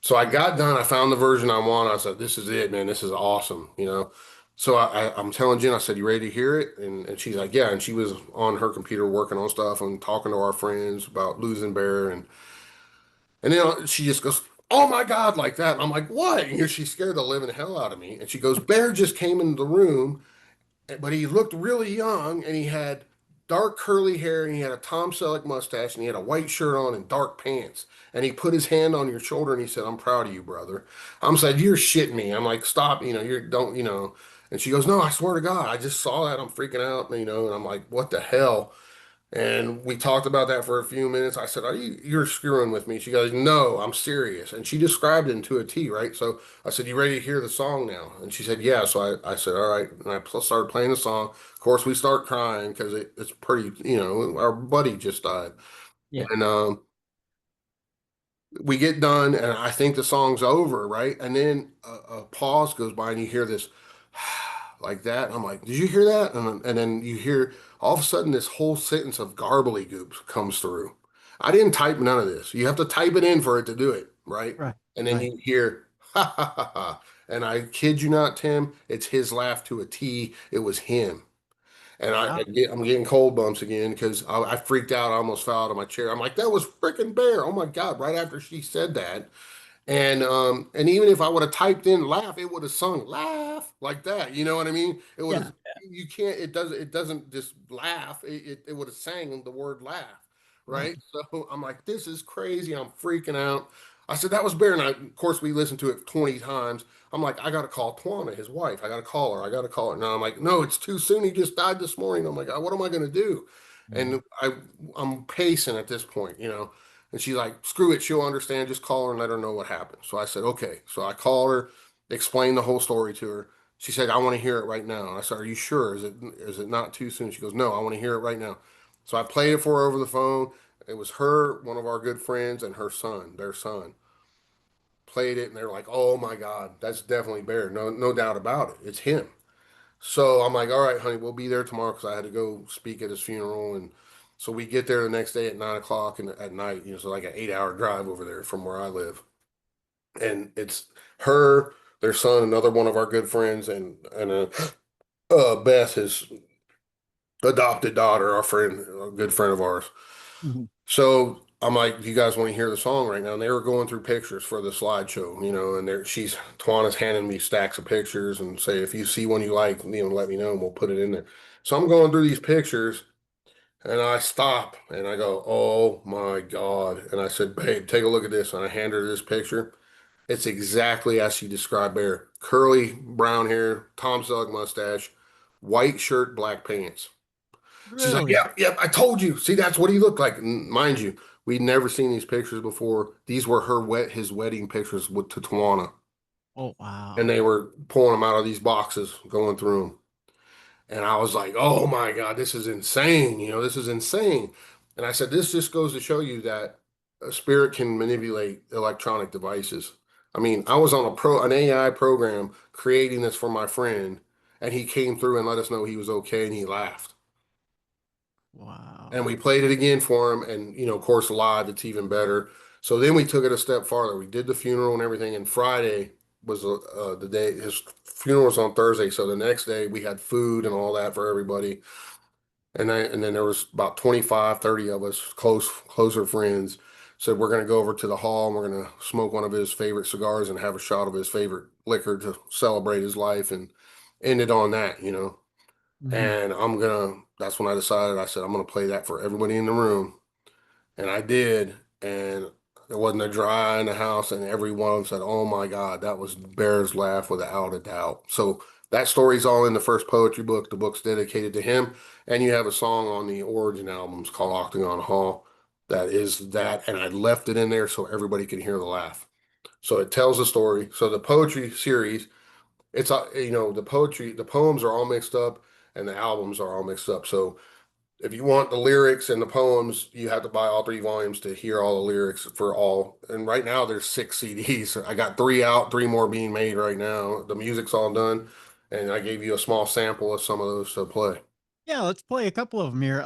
So I got done. I found the version I want. I said, this is it, man. This is awesome, you know? So I'm telling Jen, I said, you ready to hear it? And she's like, yeah. And she was on her computer working on stuff and talking to our friends about losing Bear. And then she just goes, oh my God, like that. And I'm like, what? And she scared the living hell out of me. And she goes, Bear just came into the room, but he looked really young and he had dark curly hair and he had a Tom Selleck mustache and he had a white shirt on and dark pants. And he put his hand on your shoulder and he said, I'm proud of you, brother. I'm saying, you're shitting me. I'm like, stop, you're don't, And she goes, no, I swear to God, I just saw that. I'm freaking out, and I'm like, what the hell? And we talked about that for a few minutes. I said, you're screwing with me. She goes, no, I'm serious. And she described it to a T, right? So I said, you ready to hear the song now? And she said, yeah. So I said, all right. And I started playing the song. Of course, we start crying because it's pretty, our buddy just died. Yeah. And we get done and I think the song's over, right? And then a pause goes by and you hear this like that. And I'm like, did you hear that? And then you hear all of a sudden this whole sentence of garbly-goops comes through. I didn't type none of this. You have to type it in for it to do it, right? Right. And then Right. you hear ha ha ha ha. And I kid you not, Tim, it's his laugh to a T. It was him. And Wow. I'm getting cold bumps again because I freaked out. I almost fell out of my chair. I'm like, that was freaking Bear. Oh my God. Right after she said that. And even if I would have typed in laugh, it would have sung laugh like that. You know what I mean? It would Yeah. have, you can't, it doesn't just laugh. It would have sang the word laugh. Right. Right. So I'm like, this is crazy. I'm freaking out. I said, that was Bear. And of course, we listened to it 20 times. I'm like, I got to call Twana, his wife. I got to call her. I got to call her. Now I'm like, no, it's too soon. He just died this morning. I'm like, what am I going to do? Yeah. And I'm pacing at this point. And she's like, screw it, she'll understand. Just call her and let her know what happened. So I said, okay. So I called her, explained the whole story to her. She said, I want to hear it right now. And I said, are you sure? Is it not too soon? She goes, no, I want to hear it right now. So I played it for her over the phone. It was her, one of our good friends, and her son, their son, played it, and they're like, oh my God, that's definitely Bear. No doubt about it. It's him. So I'm like, all right, honey, we'll be there tomorrow because I had to go speak at his funeral. And so we get there the next day at 9 o'clock at night, so like an 8 hour drive over there from where I live. And it's her, their son, another one of our good friends, and Beth, his adopted daughter, our friend, a good friend of ours. Mhm. So I'm like, do you guys want to hear the song right now? And they were going through pictures for the slideshow, and Tawana's handing me stacks of pictures and say, if you see one you like, let me know and we'll put it in there. So I'm going through these pictures and I stop and I go, oh my God. And I said, babe, take a look at this. And I hand her this picture. It's exactly as she described Bear. Curly brown hair, Tom Selleck mustache, white shirt, black pants. She's like, Really? yep, yep, I told you. See, that's what he looked like. And mind you, we'd never seen these pictures before. These were his wedding pictures with Tawana. Oh, And wow. they were pulling them out of these boxes, going through them. And I was like, oh my God, this is insane. This is insane. And I said, this just goes to show you that a spirit can manipulate electronic devices. I mean, I was on an AI program creating this for my friend, and he came through and let us know he was okay, and he laughed. And Wow. we played it again for him, and of course, live, it's even better. So then we took it a step farther. We did the funeral and everything, and Friday was the day. His funeral was on Thursday, so the next day we had food and all that for everybody. And then there was about 25, 30 of us, closer friends. Said we're going to go over to the hall and we're going to smoke one of his favorite cigars and have a shot of his favorite liquor to celebrate his life and end it on that. Hmm. And that's when I decided, I said, I'm gonna play that for everybody in the room. And I did. And there wasn't a dry eye in the house. And every one of them said, oh my God, that was Bear's laugh without a doubt. So that story's all in the first poetry book. The book's dedicated to him. And you have a song on the Origin albums called Octagon Hall that is that. And I left it in there so everybody can hear the laugh. So it tells a story. So the poetry series, the poems are all mixed up and the albums are all mixed up. So if you want the lyrics and the poems, you have to buy all three volumes to hear all the lyrics for all. And right now there's 6 CDs. I got three out, three more being made right now. The music's all done, and I gave you a small sample of some of those to play. Yeah, let's play a couple of them here.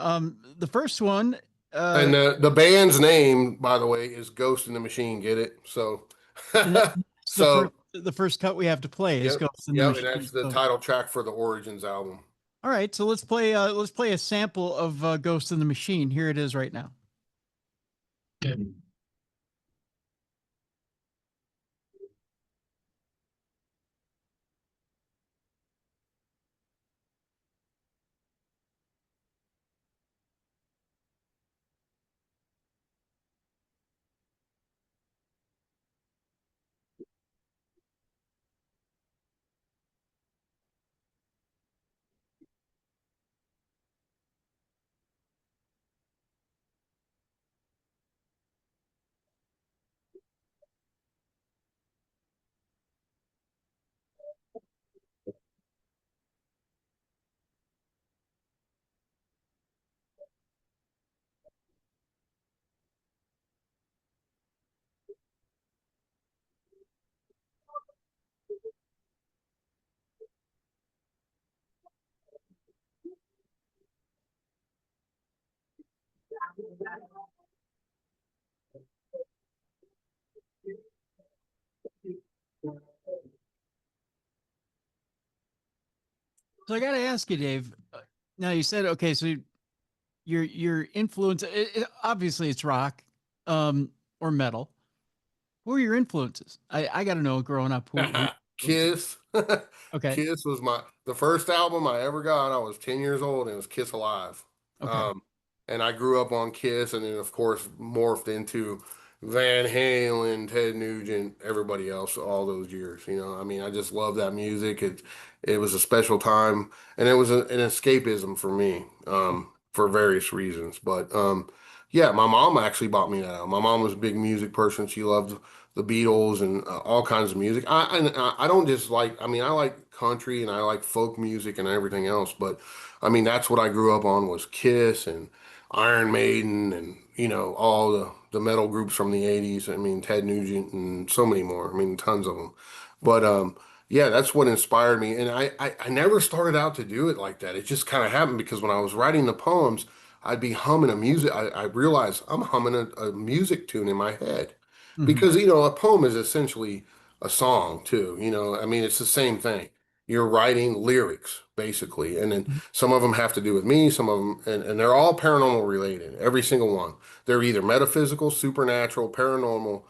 The first one, And the band's name, by the way, is Ghost in the Machine. Get it? So, and that's so the first cut we have to play is yep, Ghosts in the yep, and Machine. that's the So, title track for the Origins album. all right, so let's play a sample of Ghost in the Machine. Here it is right now. So I got to ask you, Dave. Now you said okay, so your influence obviously it's rock, or metal. Who are your influences? I got to know growing up who Kiss. Okay. Kiss was the first album I ever got. I was 10 years old and it was Kiss Alive. Okay. And I grew up on Kiss and then of course morphed into Van Halen, Ted Nugent, everybody else all those years. I mean, I just love that music. It was a special time and it was an escapism for me, for various reasons. But yeah, my mom actually bought me that album. My mom was a big music person. She loved the Beatles and all kinds of music. I don't just like. I mean, I like country and I like folk music and everything else. But I mean, that's what I grew up on was Kiss and Iron Maiden and all the metal groups from the '80s. I mean, Ted Nugent and so many more. I mean, tons of them. But yeah, that's what inspired me. And I never started out to do it like that. It just kind of happened because when I was writing the poems, I'd be humming a music. I realized I'm humming a music tune in my head Hmm. because a poem is essentially a song too. I mean, it's the same thing. You're writing lyrics basically, and then some of them have to do with me, some of them, and they're all paranormal related. Every single one. They're either metaphysical, supernatural, paranormal,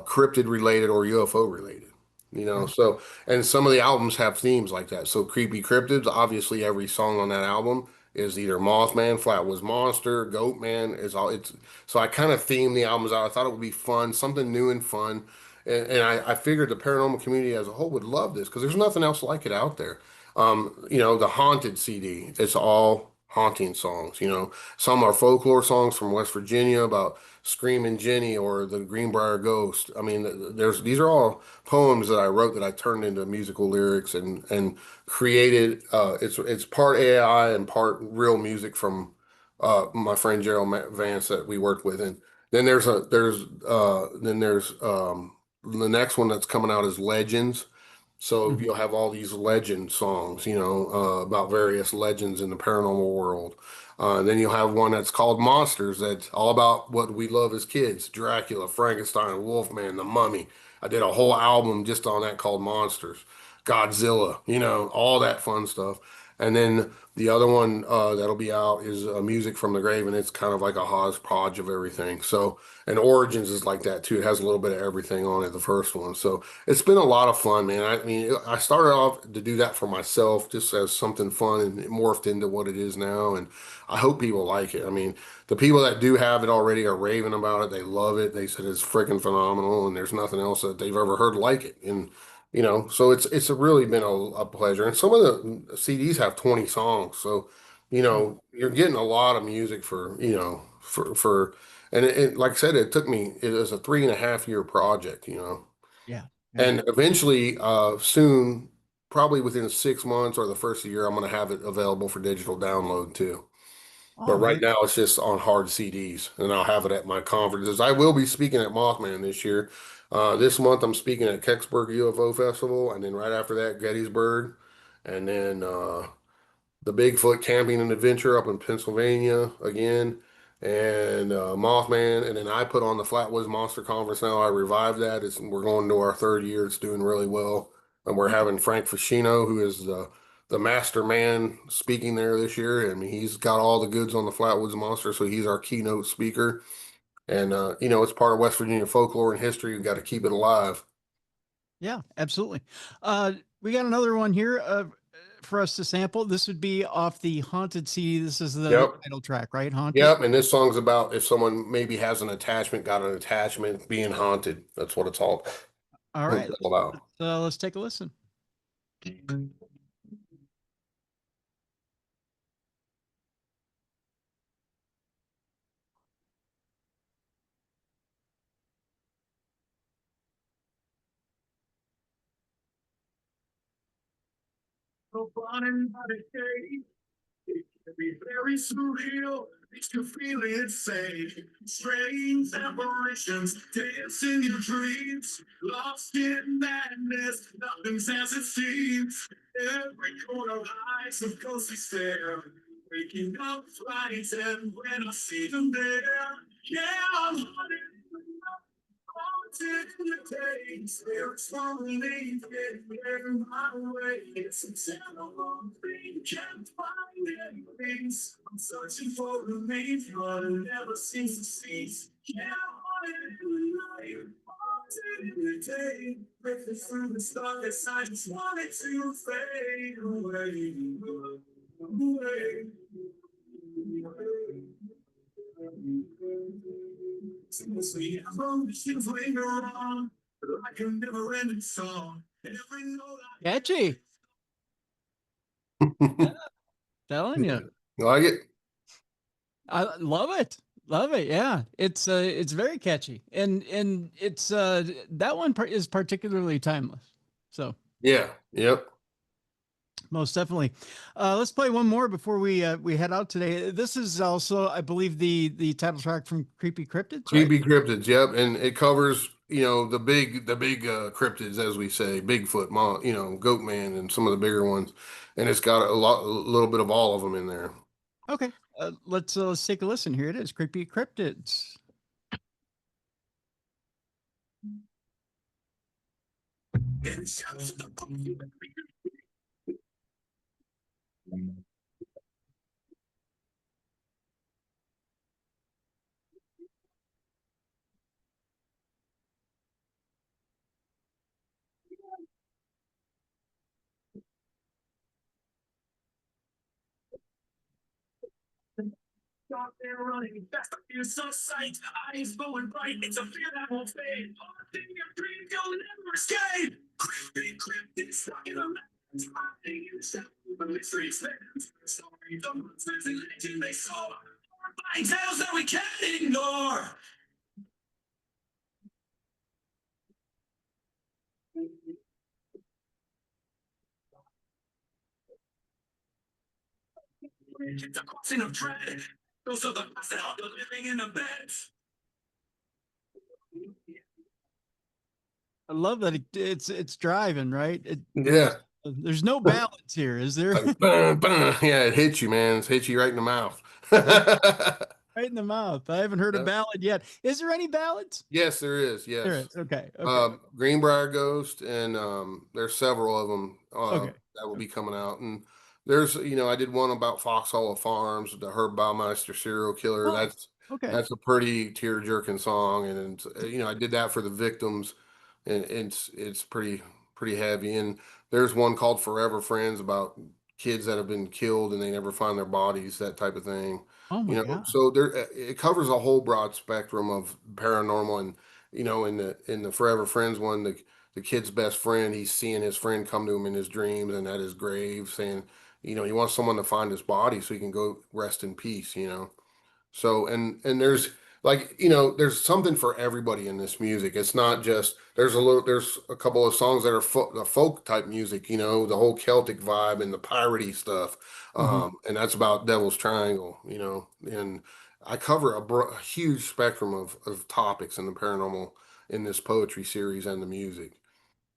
cryptid related, or UFO related. Right. So and some of the albums have themes like that. So Creepy Cryptids, obviously every song on that album is either Mothman, Flatwoods Monster, Goat Man. It's so I kind of themed the albums out. I thought it would be fun, something new and fun. And I figured the paranormal community as a whole would love this because there's nothing else like it out there. The Haunted CD, it's all haunting songs. Some are folklore songs from West Virginia about Screaming Jenny or the Greenbrier Ghost. I mean, these are all poems that I wrote that I turned into musical lyrics and created. It's part AI and part real music from my friend Vance that we worked with, and then there's the next one that's coming out is Legends. So Hmm. you'll have all these legend songs, about various legends in the paranormal world. Then you'll have one that's called Monsters, that's all about what we love as kids: Dracula, Frankenstein, Wolfman, the Mummy. I did a whole album just on that called Monsters, Godzilla, all that fun stuff. And then the other one that'll be out is Music from the Grave, and it's kind of like a hodgepodge of everything. So, and Origins is like that too. It has a little bit of everything on it, the first one. So it's been a lot of fun, man. I mean, I started off to do that for myself just as something fun, and it morphed into what it is now. And I hope people like it. I mean, the people that do have it already are raving about it. They love it. They said it's freaking phenomenal, and there's nothing else that they've ever heard like it. And so it's really been a pleasure. And some of the CDs have 20 songs, so you're getting a lot of music and like I said, it was a 3.5 year project. Yeah. Yeah. And eventually, soon, probably within 6 months or the first of the year, I'm going to have it available for digital download too. But Oh, right very. now, it's just on hard CDs, and I'll have it at my conferences. I will be speaking at Mothman this year. This month, I'm speaking at Kecksburg UFO Festival, and then right after that, Gettysburg, and then the Bigfoot camping and adventure up in Pennsylvania again, and Mothman. And then I put on the Flatwoods Monster Conference now. I revived that. We're going to our third year. It's doing really well. And we're having Frank Fascino, who is the master man, speaking there this year. I mean, he's got all the goods on the Flatwoods Monster, so he's our keynote speaker. And it's part of West Virginia folklore and history. We've got to keep it alive. Yeah, absolutely. We got another one here for us to sample. This would be off the Haunted CD. This is the Yep. title track, right? Haunted. Yep. And this song's about if someone maybe has an attachment, got an attachment, being haunted. That's what it's all, All it's right. all about. Let's take a listen. It can be very surreal, makes you feel insane. Strange apparitions dance in your dreams, lost in madness, nothing's as it seems. Every corner hides a ghostly stare, waking up frightened when I see them there. Yeah, I'm haunted. Haunted in the day, spirits slowly getting my way. It's a terrible thing, can't find any things. I'm searching for the main but it never seems to cease. Yeah, haunted in the night, haunted in the day. Breaking through the darkness, I just wanted to fade away, away. Seriously, emotions linger on like a never-ending song. Every note I Catchy. Telling you. You like it? I love it. Love it. Yeah. It's very catchy. And it's that one is particularly timeless. So Yeah. Yep. most definitely. Let's play one more before we head out today. This is also, I believe, the title track from Creepy Cryptids, right? Creepy cryptids. Yep. And it covers, the big cryptids, as we say, Bigfoot, Goat Man, and some of the bigger ones. And it's got a little bit of all of them in there. Okay. Let's take a listen. Here it is. Creepy Cryptids. Stop there running fast, I feel so sight. Eyes glowing bright, it's a fear that won't fade. Haunting your dreams, you'll never escape. Creepy cryptid stuck in a mountain, hiding in the shadow, but mystery expands. Stories of monsters and legend they saw, horrifying tales that we can't ignore. It's a crossing of dread. Those are the past that are living in the beds. I love that it's driving, right? Yeah. There's no balance here, is there? Like, bang, bang. Yeah, it hits you, man. It hits you right in the mouth. Right in the mouth. I haven't heard a Yep. ballad yet. Is there any ballads? Yes, there is. There Yes. is. Okay. Okay. Greenbrier Ghost, and there's several of them Okay. that will be coming out. And there's, I did one about Foxhole Farms, the Herb Baumeister serial killer. Oh, That's okay. that's a pretty tear-jerking song, and I did that for the victims, and it's pretty heavy. And there's one called Forever Friends about kids that have been killed and they never find their bodies, that type of thing. Oh my God. So there it covers a whole broad spectrum of paranormal. And in the Forever Friends one, the kid's best friend, he's seeing his friend come to him in his dreams and at his grave, saying, he wants someone to find his body so he can go rest in peace. So and there's, there's something for everybody in this music. It's not just, there's a couple of songs that are folk type music, the whole Celtic vibe and the piratey stuff. Mhm. And that's about Devil's Triangle. And I cover a huge spectrum of topics in the paranormal in this poetry series and the music.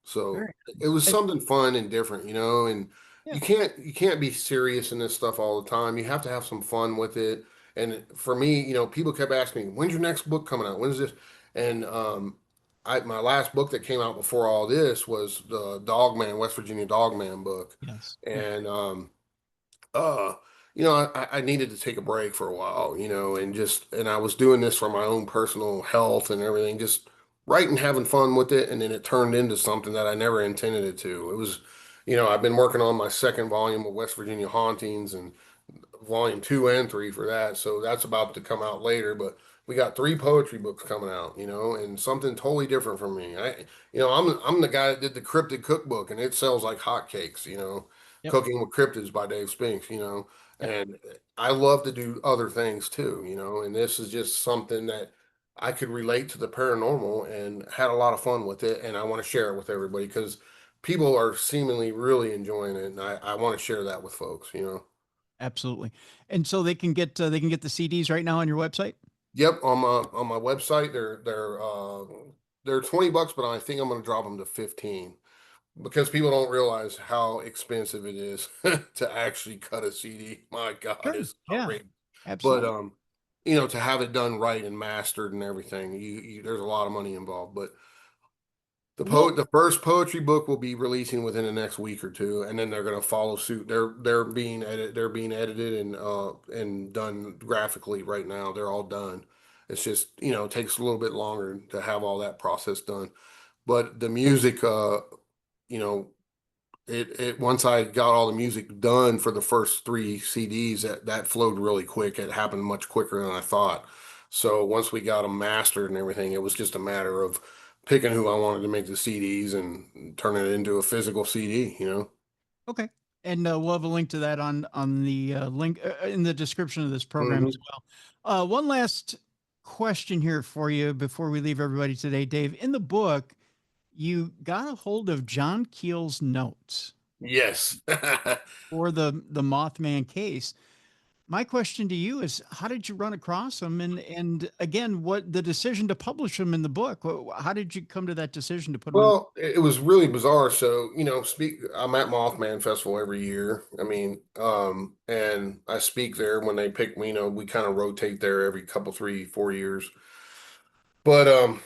So Very it was nice. something fun and different, and Yeah. you can't be serious in this stuff all the time. You have to have some fun with it. And for me, people kept asking me, "When's your next book coming out? When's this?" And my last book that came out before all this was the Dogman, West Virginia Dogman book, Yes. Yeah. and uh, I needed to take a break for a while, and I was doing this for my own personal health and everything, just writing, having fun with it, and then it turned into something that I never intended it to. It was, I've been working on my second volume of West Virginia Hauntings and volume 2 and 3 for that, so that's about to come out later. But we got 3 poetry books coming out, and something totally different from me. I'm the guy that did the Cryptid cookbook, and it sells like hotcakes, Yep. Cooking with Cryptids by Dave Spinks, Yep. and I love to do other things too, and this is just something that I could relate to the paranormal and had a lot of fun with it, and I want to share it with everybody because people are seemingly really enjoying it, and I want to share that with folks. Absolutely. And so they can get the CDs right now on your website. Yep, on my website, they're $20, but I think I'm going to drop them to 15 because people don't realize how expensive it is to actually cut a CD. My God, Sure. it's Yeah. outrageous. But Absolutely. to have it done right and mastered and everything, there's a lot of money involved. But Well, the first poetry book will be releasing within the next week or two, and then they're going to follow suit. They're being edited and done graphically right now. They're all done. It's just, it takes a little bit longer to have all that process done. But the music, you know, it once I got all the music done for the first 3 CDs, that flowed really quick. It happened much quicker than I thought. So once we got them mastered and everything, it was just a matter of picking who I wanted to make the CDs and turning it into a physical CD. okay. And we'll have a link to that on the link in the description of this program as Hmm. well. One last question here for you before we leave everybody today, Dave. In the book, you got a hold of John Keel's notes Yes. for the Mothman case. My question to you is, how did you run across them? And again, what the decision to publish them in the book? How did you come to that decision to put them in? Well, it was really bizarre. So, I'm at Mothman Festival every year. I mean, and I speak there when they pick me, we kind of rotate there every couple, 3, 4 years. But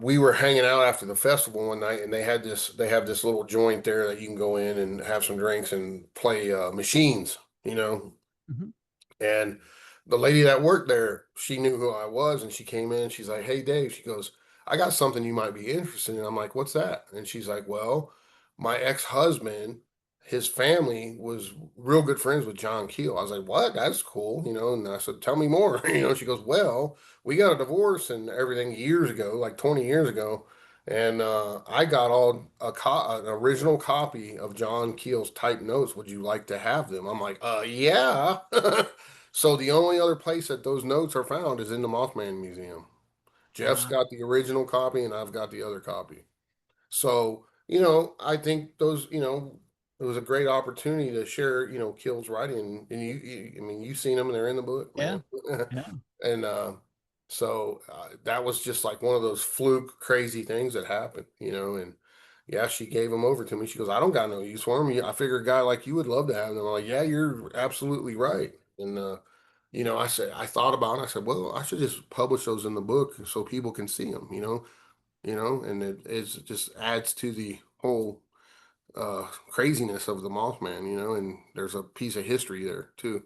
we were hanging out after the festival one night, and they have this little joint there that you can go in and have some drinks and play machines. Mhm. And the lady that worked there, she knew who I was, and she came in. She's like, "Hey, Dave," she goes, "I got something you might be interested in." I'm like, "What's that?" And she's like, "Well, my ex-husband, his family was real good friends with John Keel." I was like, "What? That's cool," And I said, "Tell me more." She goes, "Well, we got a divorce and everything years ago, like 20 years ago." And I got an original copy of John Keel's type notes. Would you like to have them? I'm like, yeah. So the only other place that those notes are found is in the Mothman Museum. Jeff's Wow. got the original copy and I've got the other copy. So, I think it was a great opportunity to share, Kill's writing. And I mean, you've seen them and they're in the book, Yeah. man. Yeah. And so that was just like one of those fluke crazy things that happened. And yeah, she gave them over to me. She goes, "I don't got no use for them. I figure a guy like you would love to have them." I'm like, "Yeah, you're absolutely right." And I thought about it. I said, "Well, I should just publish those in the book so people can see them." And it just adds to the whole craziness of the Mothman. And there's a piece of history there too.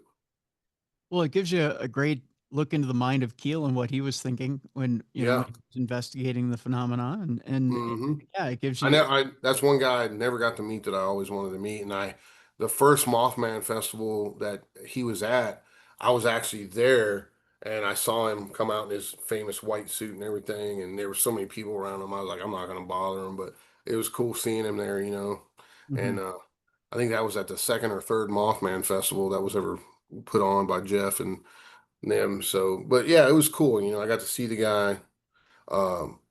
Well, it gives you a great look into the mind of Keel and what he was thinking when, when Yeah. he was investigating the phenomenon. And Hmm. yeah, it gives I you, know that's one guy I never got to meet that I always wanted to meet. And the first Mothman festival that he was at, I was actually there and I saw him come out in his famous white suit and everything. And there were so many people around him. I was like, I'm not going to bother him, but it was cool seeing him there. Mhm. And I think that was at the second or third Mothman festival that was ever put on by Jeff and them. So, but yeah, it was cool. I got to see the guy.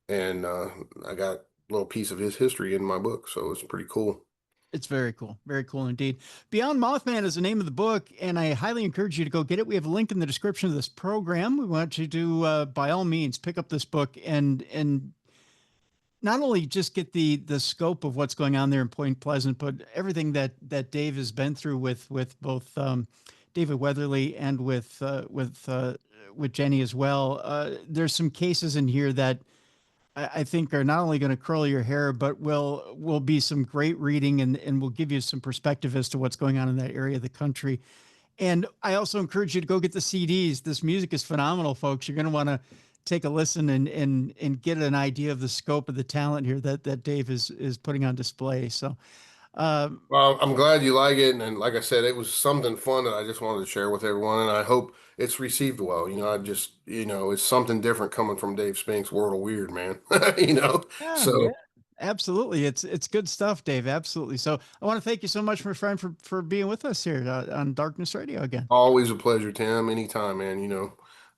And I got a little piece of his history in my book, so it's pretty cool. It's very cool. Very cool indeed. Beyond Mothman is the name of the book, and I highly encourage you to go get it. We have a link in the description of this program. We want you to, by all means, pick up this book and not only just get the scope of what's going on there in Point Pleasant, but everything that Dave has been through with both David Weatherly and with Jenny as well. There's some cases in here that I think are not only going to curl your hair, but will be some great reading and will give you some perspective as to what's going on in that area of the country. And I also encourage you to go get the CDs. This music is phenomenal, folks. You're going to want to take a listen and get an idea of the scope of the talent here that Dave is putting on display. So, Well, I'm glad you like it. And like I said, it was something fun that I just wanted to share with everyone. And I hope it's received well. It's something different coming from Dave Spinks' World of Weird, man. yeah, So yeah, absolutely. It's good stuff, Dave. Absolutely. So I want to thank you so much, my friend, for being with us here on Darkness Radio again. always a pleasure, Tim. Anytime, man.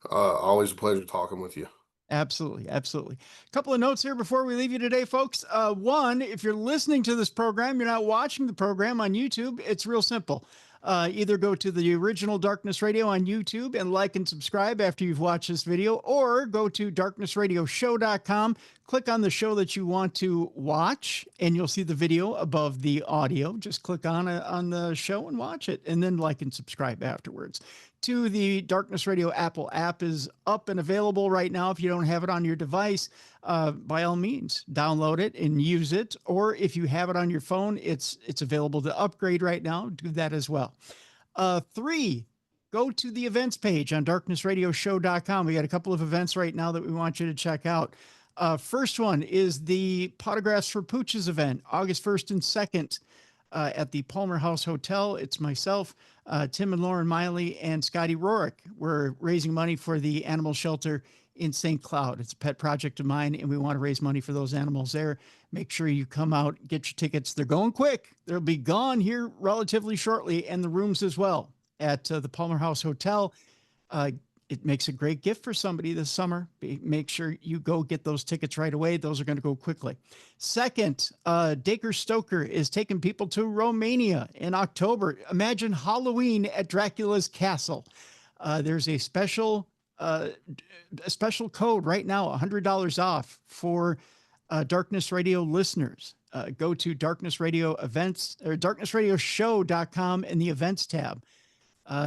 Always a pleasure talking with you. Absolutely. Absolutely. A couple of notes here before we leave you today, folks. One, if you're listening to this program, you're not watching the program on YouTube, it's real simple. Either go to the original Darkness Radio on YouTube and like and subscribe after you've watched this video, or go to darknessradioshow.com, click on the show that you want to watch, and you'll see the video above the audio. Just click on the show and watch it, and then like and subscribe afterwards. To the Darkness Radio Apple app is up and available right now. If you don't have it on your device, by all means, download it and use it. Or if you have it on your phone, it's available to upgrade right now. Do that as well. 3, go to the events page on darknessradioshow.com. We got a couple of events right now that we want you to check out. First one is the Potographs for Pooches event, August 1st and 2nd. At the Palmer House Hotel. It's myself, Tim and Lauren Miley, and Scotty Rorick. We're raising money for the animal shelter in St. Cloud. It's a pet project of mine, and we want to raise money for those animals there. Make sure you come out, get your tickets. They're going quick. They'll be gone here relatively shortly, and the rooms as well at the Palmer House Hotel. It makes a great gift for somebody this summer. Make sure you go get those tickets right away. Those are going to go quickly. Second, Dacre Stoker is taking people to Romania in October. Imagine Halloween at Dracula's castle. There's a special code right now, $100 off for Darkness Radio listeners. Go to Darkness Radio events or darknessradioshow.com in the events tab.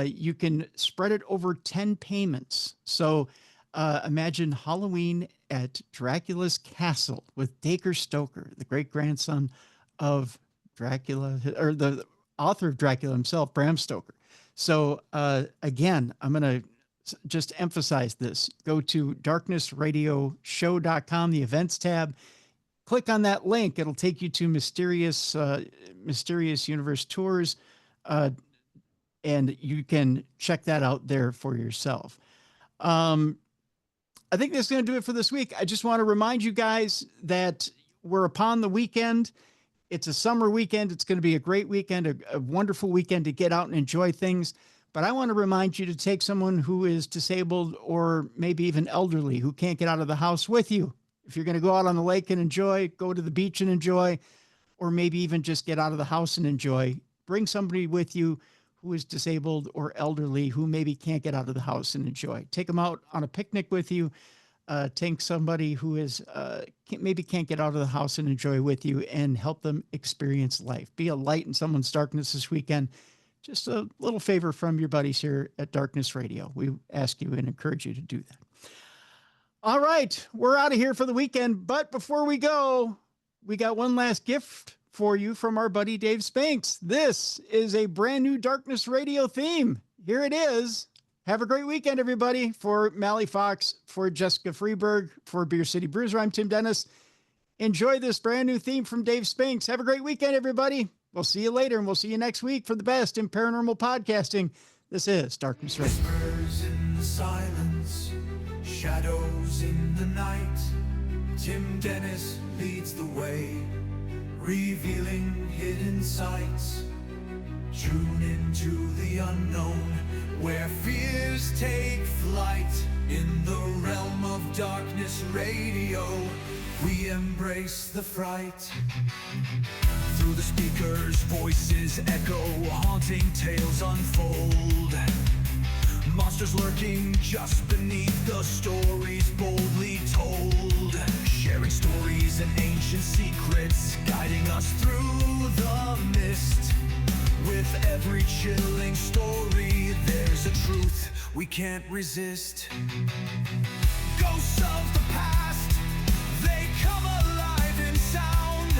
You can spread it over 10 payments. So imagine Halloween at Dracula's castle with Dacre Stoker, the great grandson of Dracula, or the author of Dracula himself, Bram Stoker. So again, I'm going to just emphasize this. Go to darknessradioshow.com, the events tab. Click on that link. It'll take you to Mysterious Universe Tours. And you can check that out there for yourself. I think that's going to do it for this week. I just want to remind you guys that we're upon the weekend. It's a summer weekend. It's going to be a great weekend, a wonderful weekend to get out and enjoy things. But I want to remind you to take someone who is disabled or maybe even elderly who can't get out of the house with you. If you're going to go out on the lake and enjoy, go to the beach and enjoy, or maybe even just get out of the house and enjoy, bring somebody with you who is disabled or elderly who maybe can't get out of the house and enjoy. Take them out on a picnic with you. Take somebody who is maybe can't get out of the house and enjoy with you, and help them experience life. Be a light in someone's darkness this weekend. Just a little favor from your buddies here at Darkness Radio. We ask you and encourage you to do that. All right, we're out of here for the weekend. But before we go, we got one last gift for you from our buddy Dave Spinks. This is a brand new Darkness Radio theme. Here it is. Have a great weekend, everybody. For Mally Fox, for Jessica Freeberg, for Beer City Bruiser, I'm Tim Dennis. Enjoy this brand new theme from Dave Spinks. Have a great weekend, everybody. We'll see you later, and we'll see you next week for the best in paranormal podcasting. This is Darkness Radio. Whispers in the silence, shadows in the night. Tim Dennis leads the way, revealing hidden sights. Tune into the unknown, where fears take flight. In the realm of Darkness Radio, we embrace the fright. Through the speakers, voices echo, haunting tales unfold. Monsters lurking just beneath the stories boldly told. Sharing stories and angels ancient secrets guiding us through the mist. With every chilling story, there's a truth we can't resist. Ghosts of the past, they come alive in sound.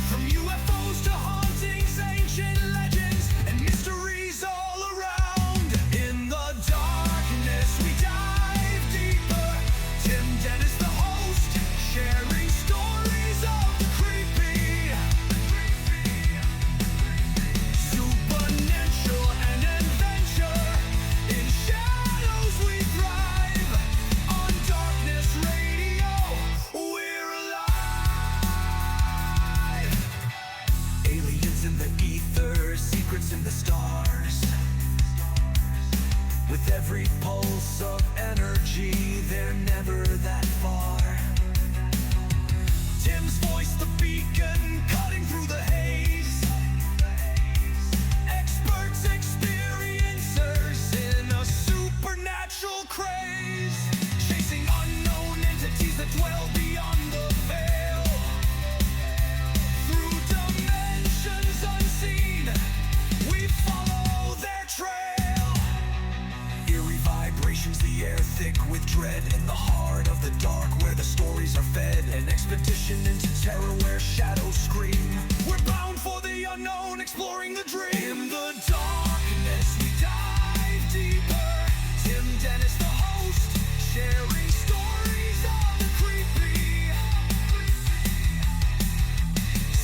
From UFOs to hauntings, ancient legends, and mysteries all around. In the darkness we dive deeper. Timdennis the host, sharing stories of the creepy, supernatural and adventure. In shadows we thrive. On Darkness Radio, we're alive. Aliens in the ether, secrets in the stars. With every pulse of energy, they're never that far. Tim's voice, the beacon, cutting through the haze. Experts, experiencers in a supernatural craze. Chasing unknown entities that dwell beyond the veil. Through dimensions unseen, we follow their trail. Eerie vibrations, the air thick with dread. In the heart of the dark where the stories are fed. An expedition into terror where shadows scream. We're bound for the unknown, exploring the dream. In the darkness we dive deeper. Timdennis the host, sharing stories of the creepy,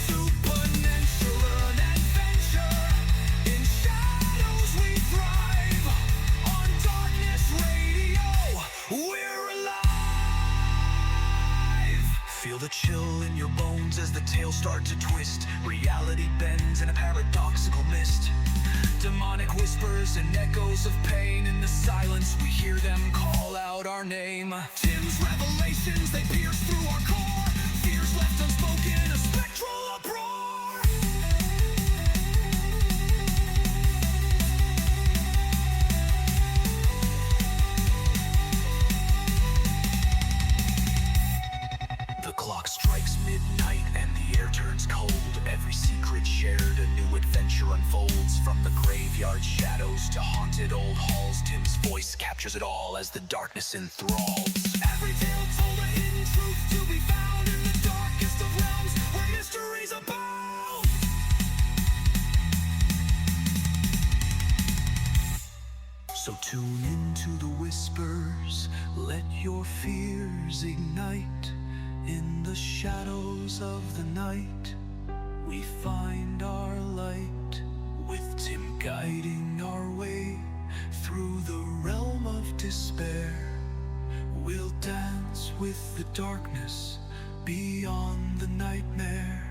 supernatural and adventure. In shadows we thrive. On Darkness Radio, we're alive. Feel the chill in your bones as the tales start to twist. Reality bends in a paradoxical mist. Demonic whispers and echoes of pain. In the silence we hear them call out our name. Tim's revelations, they pierce through our core. Fears left unspoken, a spectral uproar. The clock strikes midnight and the air turns cold. Every secret shared, a new adventure unfolds. From the graveyard shadows to haunted old halls, Tim's voice captures it all as the darkness enthralls. Every tale told, a hidden truth to be found. In the darkest of realms where mysteries abound. So tune into the whispers, let your fears ignite. In the shadows of the night, we find our light. With Tim guiding our way through the realm of despair, we'll dance with the darkness beyond the nightmare.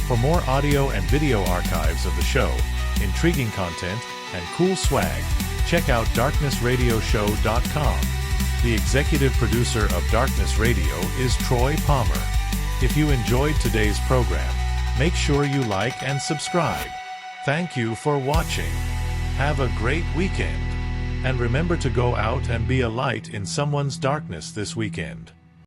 For more audio and video archives of the show, intriguing content, and cool swag, check out darknessradioshow.com. The executive producer of Darkness Radio is Troy Palmer. If you enjoyed today's program, make sure you like and subscribe. Thank you for watching. Have a great weekend. And remember to go out and be a light in someone's darkness this weekend.